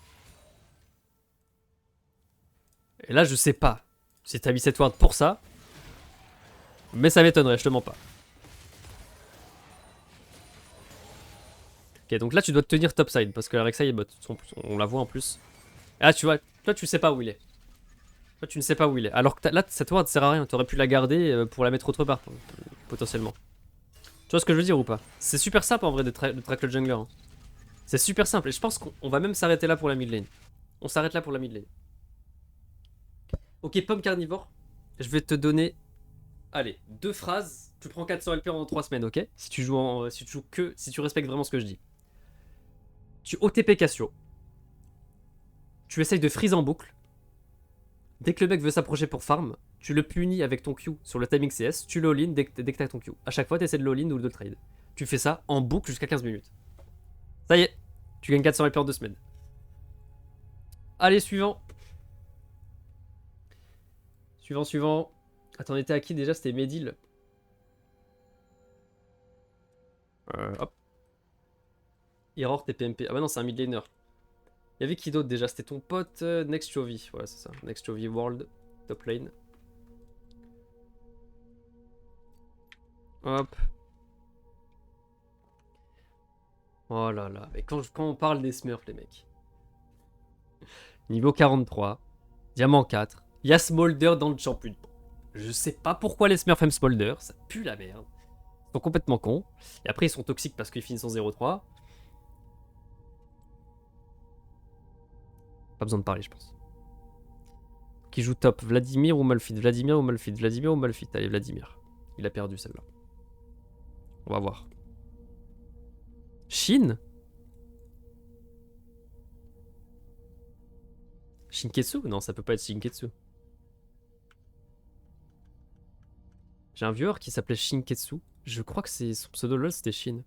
Et là, je sais pas si t'as mis cette ward pour ça. Mais ça m'étonnerait, je te mens pas. Ok, donc là, tu dois te tenir topside parce que la Rek'Sai est bot. On la voit en plus. Ah, tu vois, toi, tu sais pas où il est. Toi, tu ne sais pas où il est. Alors que là, cette ward sert à rien. T'aurais pu la garder pour la mettre autre part, potentiellement. Tu vois ce que je veux dire ou pas? C'est super simple en vrai de track le jungler. Hein. C'est super simple. Et je pense qu'on va même s'arrêter là pour la mid lane. On s'arrête là pour la mid lane. Ok, Pomme Carnivore. Je vais te donner... Allez, 2 phrases. Tu prends 400 LP en 3 semaines, ok? Si tu joues si tu respectes vraiment ce que je dis. Tu OTP Cassio. Tu essayes de freeze en boucle. Dès que le mec veut s'approcher pour farm, tu le punis avec ton Q sur le timing CS, tu le all-in dès que t'as ton Q. A chaque fois, t'essaies de all-in ou de le trade. Tu fais ça en boucle jusqu'à 15 minutes. Ça y est, tu gagnes 400 LP en 2 semaines. Allez, suivant. Suivant. Attends, on était à qui déjà? C'était Medil. Hop. Error TPMP. Ah bah non, c'est un mid laner. Il y avait qui d'autre déjà? C'était ton pote Next Chovy. Voilà, c'est ça. Next Chovy World. Top lane. Hop. Oh là là. Mais quand on parle des Smurfs, les mecs. Niveau 43. Diamant 4. Il y a Smolder dans le champion. Je sais pas pourquoi les Smurfs aiment Smolder. Ça pue la merde. Ils sont complètement cons. Et après, ils sont toxiques parce qu'ils finissent en 0-3. Pas besoin de parler, je pense. Qui joue top? Vladimir ou Malphite? Vladimir ou Malphite? Vladimir ou Malphite? Allez, Vladimir. Il a perdu celle-là. On va voir. Shin? Shinketsu? Non, ça peut pas être Shinketsu. J'ai un viewer qui s'appelait Shinketsu. Je crois que son pseudo LOL c'était Shin.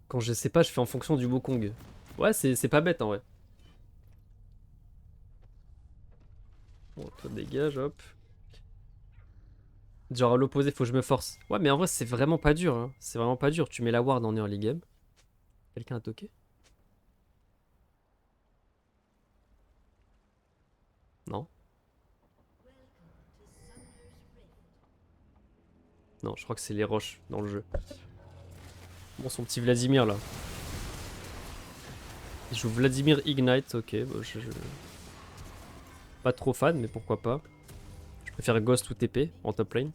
Quand je sais pas, je fais en fonction du Wukong. Ouais, c'est pas bête en vrai. Bon, toi dégage, hop. Genre à l'opposé, faut que je me force. Ouais, mais en vrai, c'est vraiment pas dur. Hein. C'est vraiment pas dur. Tu mets la ward en early game. Quelqu'un a toqué? Non. Non, je crois que c'est les roches dans le jeu. Bon, son petit Vladimir là. Il joue Vladimir Ignite, ok. Bah, pas trop fan, mais pourquoi pas. Je préfère Ghost ou TP en top lane.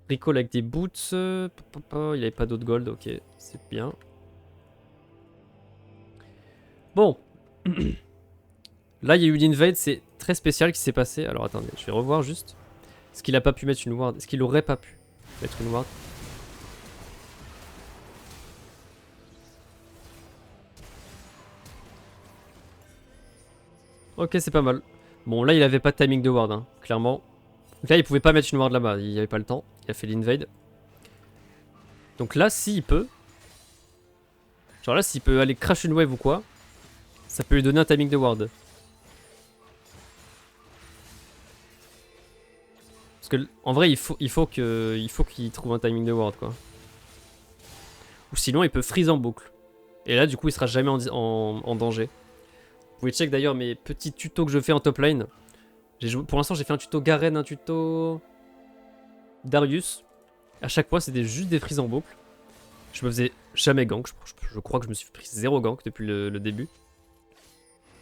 Recall avec des boots. Il avait pas d'autres gold, ok. C'est bien. Bon. Là, il y a eu l'invade, c'est très spécial qui s'est passé. Alors attendez, je vais revoir juste. Est-ce qu'il a pas pu mettre une ward? Est-ce qu'il aurait pas pu mettre une ward? Ok, c'est pas mal. Bon, là, il avait pas de timing de ward, hein, clairement. Donc là, il pouvait pas mettre une ward là-bas, il avait pas le temps. Il a fait l'invade. Donc là, s'il peut. Genre là, s'il peut aller crash une wave ou quoi, ça peut lui donner un timing de ward. Parce que en vrai, il faut qu'il trouve un timing de ward, quoi. Ou sinon, il peut freeze en boucle. Et là, du coup, il sera jamais en danger. Vous pouvez check d'ailleurs mes petits tutos que je fais en top lane. Pour l'instant, j'ai fait un tuto Garen, un tuto Darius. À chaque fois, c'était juste des freezes en boucle. Je me faisais jamais gank. Je crois que je me suis pris 0 gank depuis le début.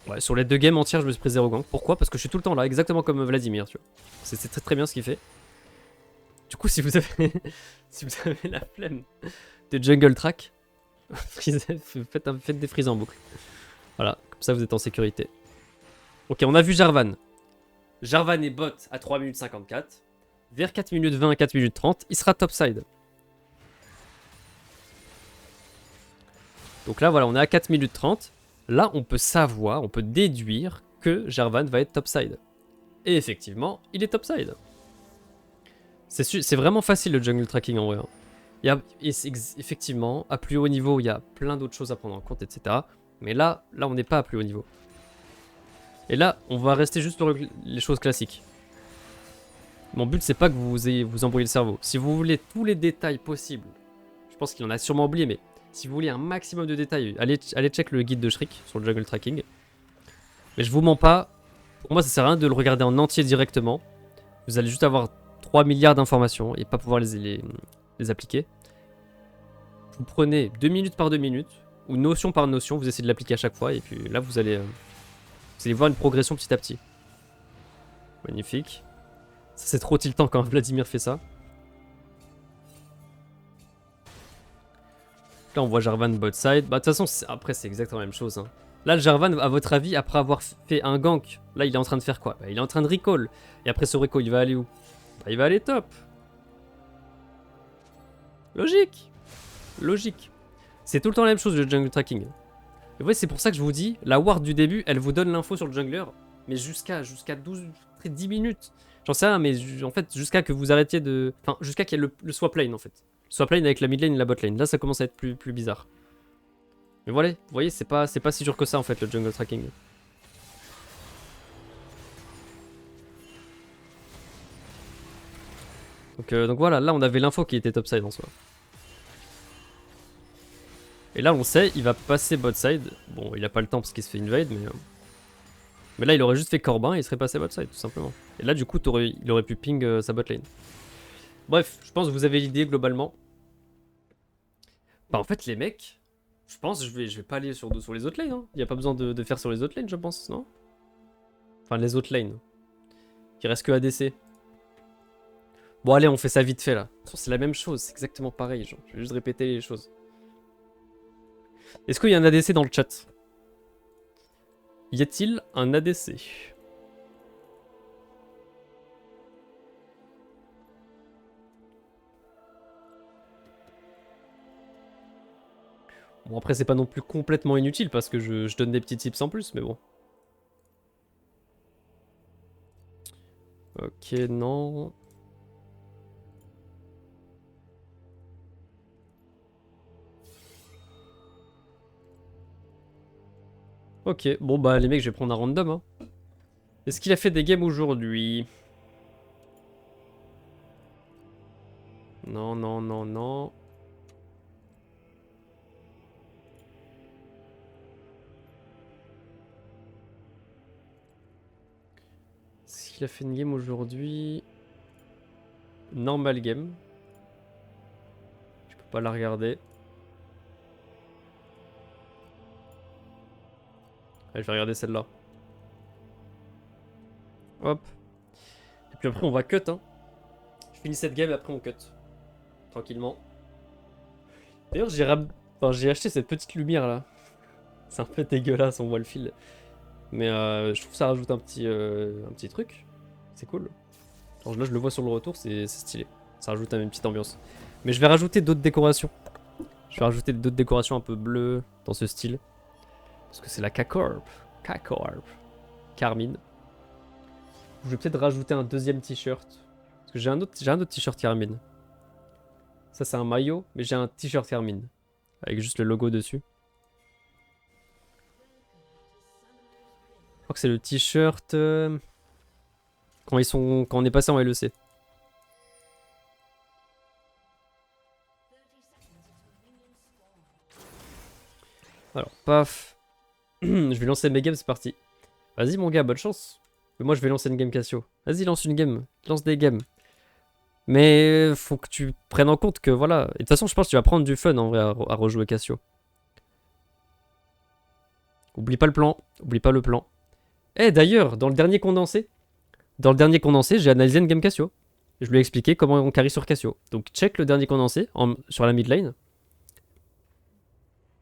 Ouais, sur les 2 games entières, je me suis pris 0 gank. Pourquoi? Parce que je suis tout le temps là, exactement comme Vladimir, tu vois. C'est très très bien ce qu'il fait. Du coup, si vous avez, si vous avez la flemme de jungle track, faites des freezes en boucle. Voilà, comme ça vous êtes en sécurité. Ok, on a vu Jarvan. Jarvan est bot à 3 minutes 54. Vers 4 minutes 20 à 4 minutes 30, il sera topside. Donc là, voilà, on est à 4 minutes 30. Là, on peut savoir, on peut déduire que Jarvan va être topside. Et effectivement, il est topside. C'est vraiment facile le jungle tracking en vrai. Hein. Effectivement, à plus haut niveau, il y a plein d'autres choses à prendre en compte, etc. Mais là, on n'est pas à plus haut niveau. Et là, on va rester juste sur les choses classiques. Mon but, c'est pas que vous embrouillez le cerveau. Si vous voulez tous les détails possibles, je pense qu'il en a sûrement oublié, mais si vous voulez un maximum de détails, allez check le guide de Shriek sur le jungle tracking. Mais je vous mens pas, pour moi, ça sert à rien de le regarder en entier directement. Vous allez juste avoir 3 milliards d'informations et pas pouvoir les appliquer. Vous prenez 2 minutes par 2 minutes, ou notion par notion, vous essayez de l'appliquer à chaque fois, et puis là, vous allez voir une progression petit à petit. Magnifique. Ça, c'est trop tiltant quand Vladimir fait ça. Là, on voit Jarvan bot side. Bah, de toute façon, après, c'est exactement la même chose. Hein. Là, le Jarvan, à votre avis, après avoir fait un gank, là, il est en train de faire quoi? Bah, il est en train de recall. Et après ce recall, il va aller où? Bah, il va aller top. Logique. Logique. C'est tout le temps la même chose, le jungle tracking. Et vous voyez, c'est pour ça que je vous dis, la ward du début, elle vous donne l'info sur le jungler, mais jusqu'à 12, 10 minutes. J'en sais rien, mais en fait, jusqu'à que vous arrêtiez de... Enfin, jusqu'à qu'il y ait le swap lane, en fait. Le swap lane avec la mid lane et la bot lane. Là, ça commence à être plus bizarre. Mais voilà, vous voyez, c'est pas si dur que ça, en fait, le jungle tracking. Donc voilà, là, on avait l'info qui était topside en soi. Et là, on sait, il va passer bot side. Bon, il a pas le temps parce qu'il se fait invade, mais là, il aurait juste fait Corbin et il serait passé bot side, tout simplement. Et là, du coup, il aurait pu ping sa bot lane. Bref, je pense que vous avez l'idée globalement. Bah, en fait, les mecs, je pense que je vais pas aller sur les autres lanes. Hein. Il n'y a pas besoin de faire sur les autres lanes, je pense, non? Enfin, les autres lanes. Il reste que ADC. Bon, allez, on fait ça vite fait là. C'est la même chose, c'est exactement pareil. Genre. Je vais juste répéter les choses. Est-ce qu'il y a un ADC dans le chat? Y a-t-il un ADC? Bon, après, c'est pas non plus complètement inutile parce que je donne des petits tips en plus, mais bon. Ok, non. Ok, bon bah les mecs, je vais prendre un random. Hein. Est-ce qu'il a fait des games aujourd'hui? Non, non, non, non. Est-ce qu'il a fait une game aujourd'hui? Normal game. Je peux pas la regarder. Allez, je vais regarder celle-là. Hop. Et puis après, on va cut, hein. Je finis cette game et après, on cut. Tranquillement. D'ailleurs, j'ai acheté cette petite lumière là. C'est un peu dégueulasse, on voit le fil. Mais je trouve que ça rajoute un petit truc. C'est cool. Alors là, je le vois sur le retour, c'est stylé. Ça rajoute une petite ambiance. Mais je vais rajouter d'autres décorations. Je vais rajouter d'autres décorations un peu bleues dans ce style. Parce que c'est la K-Corp. K-Corp. Carmine. Je vais peut-être rajouter un deuxième t-shirt. Parce que j'ai un autre t-shirt Carmine. Ça, c'est un maillot, mais j'ai un t-shirt Carmine. Avec juste le logo dessus. Je crois que c'est le t-shirt quand on est passé en LEC. Alors, paf. Je vais lancer mes games, c'est parti. Vas-y mon gars, bonne chance. Mais moi je vais lancer une game Cassio. Vas-y, lance une game. Lance des games. Mais faut que tu prennes en compte que voilà. Et de toute façon, je pense que tu vas prendre du fun en vrai à rejouer Cassio. Oublie pas le plan. Oublie pas le plan. Eh d'ailleurs, dans le dernier condensé, j'ai analysé une game Cassio. Je lui ai expliqué comment on carry sur Cassio. Donc check le dernier condensé sur la mid lane.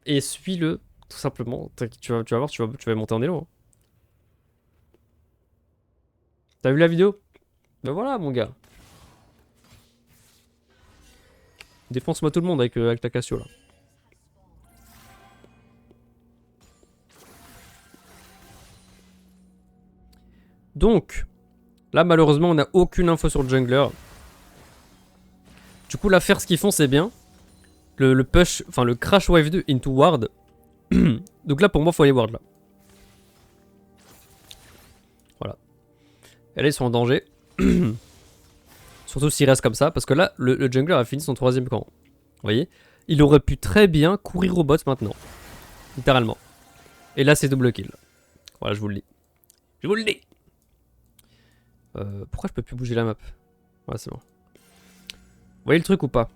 Et suis-le tout simplement. Tu vas voir, tu vas monter en élan. Hein. T'as vu la vidéo? Ben voilà mon gars. Défonce-moi tout le monde avec ta Cassio là. Donc, là malheureusement on n'a aucune info sur le jungler. Du coup là faire ce qu'ils font c'est bien. Le push, enfin le crash wave 2 into ward. Donc là pour moi faut aller ward là. Voilà. Et là ils sont en danger. Surtout s'il reste comme ça. Parce que là le jungler a fini son 3ème camp. Vous voyez? Il aurait pu très bien courir au bot maintenant. Littéralement. Et là c'est double kill. Voilà je vous le dis. Je vous le dis. Pourquoi je peux plus bouger la map? Ouais c'est bon. Vous voyez le truc ou pas?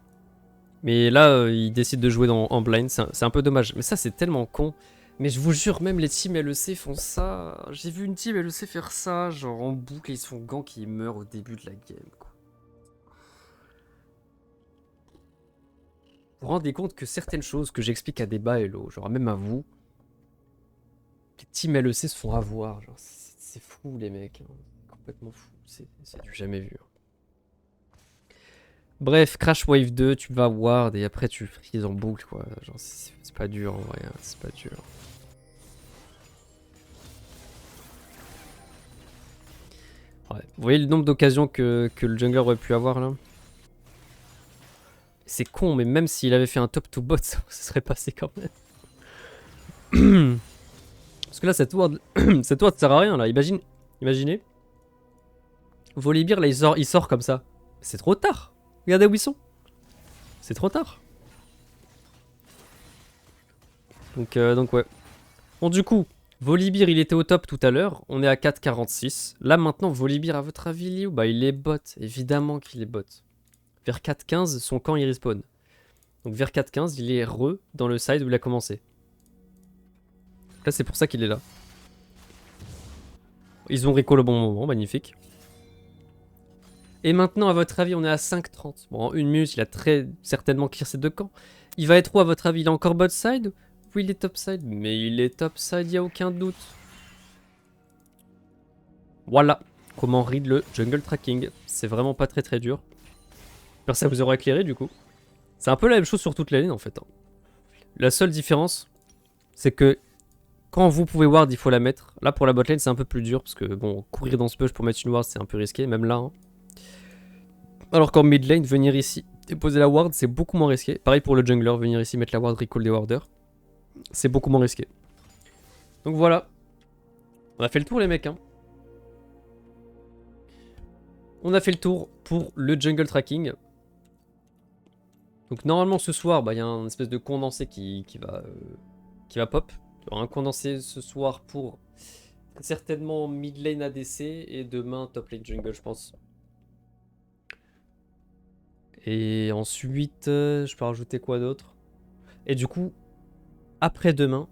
Mais là, il décide de jouer en blind, c'est un peu dommage. Mais ça, c'est tellement con. Mais je vous jure, même les teams LEC font ça. J'ai vu une team LEC faire ça, genre en boucle, et ils se font gank qui meurt au début de la game, quoi. Vous vous rendez compte que certaines choses que j'explique à des bas Hello, genre même à vous, les teams LEC se font avoir. Genre, c'est fou, les mecs. Hein. Complètement fou. C'est du jamais vu. Hein. Bref, Crash Wave 2, tu vas ward et après tu frises en boucle quoi. Genre c'est pas dur en vrai, hein. C'est pas dur. Ouais. Vous voyez le nombre d'occasions que le jungler aurait pu avoir là? C'est con, mais même s'il avait fait un top to bot, ça serait passé quand même. Parce que là, cette ward sert à rien là. Imaginez. Volibear là, il sort comme ça. C'est trop tard. Regardez où ils sont. C'est trop tard. Donc ouais. Bon, du coup, Volibear, il était au top tout à l'heure. On est à 4,46. Là, maintenant, Volibear, à votre avis, il est où? Bah, il est bot. Évidemment qu'il est bot. Vers 4,15, son camp, il respawn. Donc, vers 4,15, il est dans le side où il a commencé. Là, c'est pour ça qu'il est là. Ils ont recall au bon moment. Magnifique. Et maintenant, à votre avis, on est à 5,30. Bon, en 1 minute, il a très certainement clear ses deux camps. Il va être où, à votre avis? Il est encore bot side? Oui, il est top side. Mais il est top side, il n'y a aucun doute. Voilà comment read le jungle tracking. C'est vraiment pas très dur. J'espère que ça vous aura éclairé, du coup. C'est un peu la même chose sur toute la ligne, en fait. La seule différence, c'est que quand vous pouvez ward, il faut la mettre. Là, pour la botlane, c'est un peu plus dur. Parce que, bon, courir dans ce push pour mettre une ward, c'est un peu risqué. Même là, hein. Alors qu'en mid lane, venir ici et poser la ward, c'est beaucoup moins risqué. Pareil pour le jungler, venir ici mettre la ward, recall des warders. C'est beaucoup moins risqué. Donc voilà. On a fait le tour les mecs. Hein. On a fait le tour pour le jungle tracking. Donc normalement ce soir, bah, y a un espèce de condensé qui va pop. Il y aura un condensé ce soir pour certainement mid lane ADC et demain top lane jungle, je pense. Et ensuite, je peux rajouter quoi d'autre? Et du coup, après-demain,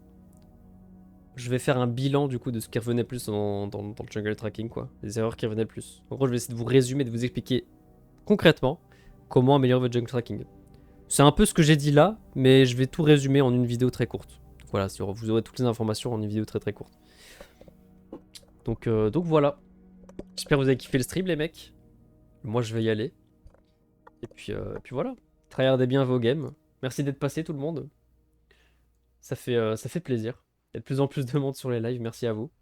je vais faire un bilan du coup de ce qui revenait plus dans le jungle tracking, quoi. Les erreurs qui revenaient le plus. En gros, je vais essayer de vous résumer, de vous expliquer concrètement comment améliorer votre jungle tracking. C'est un peu ce que j'ai dit là, mais je vais tout résumer en une vidéo très courte. Voilà, vous aurez toutes les informations en une vidéo très très courte. Donc voilà. J'espère que vous avez kiffé le stream, les mecs. Moi, je vais y aller. Et puis voilà. Tryhardez bien vos games. Merci d'être passé, tout le monde. Ça fait plaisir. Il y a de plus en plus de monde sur les lives. Merci à vous.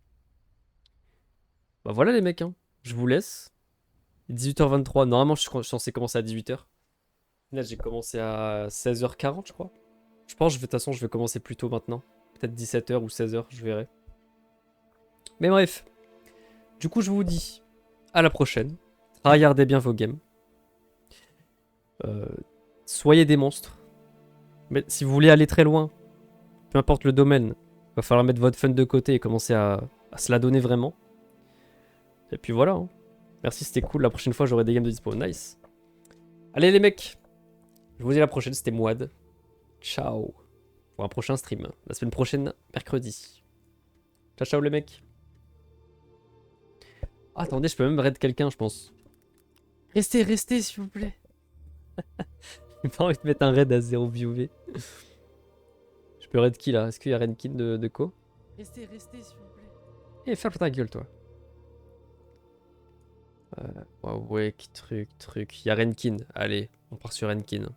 Bah voilà, les mecs. Hein. Je vous laisse. 18h23. Normalement, je suis censé commencer à 18h. Là, j'ai commencé à 16h40, je crois. Je pense que de toute façon, je vais commencer plus tôt maintenant. Peut-être 17h ou 16h, je verrai. Mais bref. Du coup, je vous dis à la prochaine. Regardez bien vos games. Soyez des monstres. Mais si vous voulez aller très loin, peu importe le domaine, va falloir mettre votre fun de côté et commencer à se la donner vraiment. Et puis voilà. Hein. Merci, c'était cool. La prochaine fois, j'aurai des games de dispo. Nice. Allez, les mecs. Je vous dis à la prochaine. C'était Mouad. Ciao. Pour un prochain stream. La semaine prochaine, mercredi. Ciao, ciao, les mecs. Ah, attendez, je peux même raid quelqu'un, je pense. Restez, s'il vous plaît. J'ai pas envie de mettre un raid à 0 VOV. Je peux raid qui là? Est-ce qu'il y a Renkin de co? Restez, s'il vous plaît. Eh, ferme ta gueule, toi. Ouais, truc. Il y a Renkin. Allez, on part sur Renkin.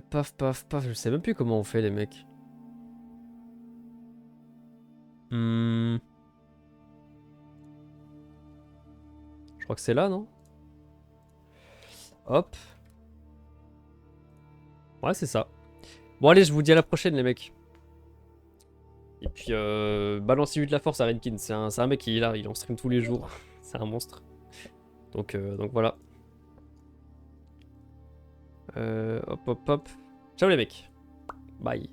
Paf. Je sais même plus comment on fait, les mecs. Je crois que c'est là, non? Hop. Ouais, c'est ça. Bon, allez, je vous dis à la prochaine, les mecs. Et puis, balancez-lui de la force à Renkin. C'est un mec qui est là, il en stream tous les jours. C'est un monstre. Donc voilà. Hop. Ciao, les mecs. Bye.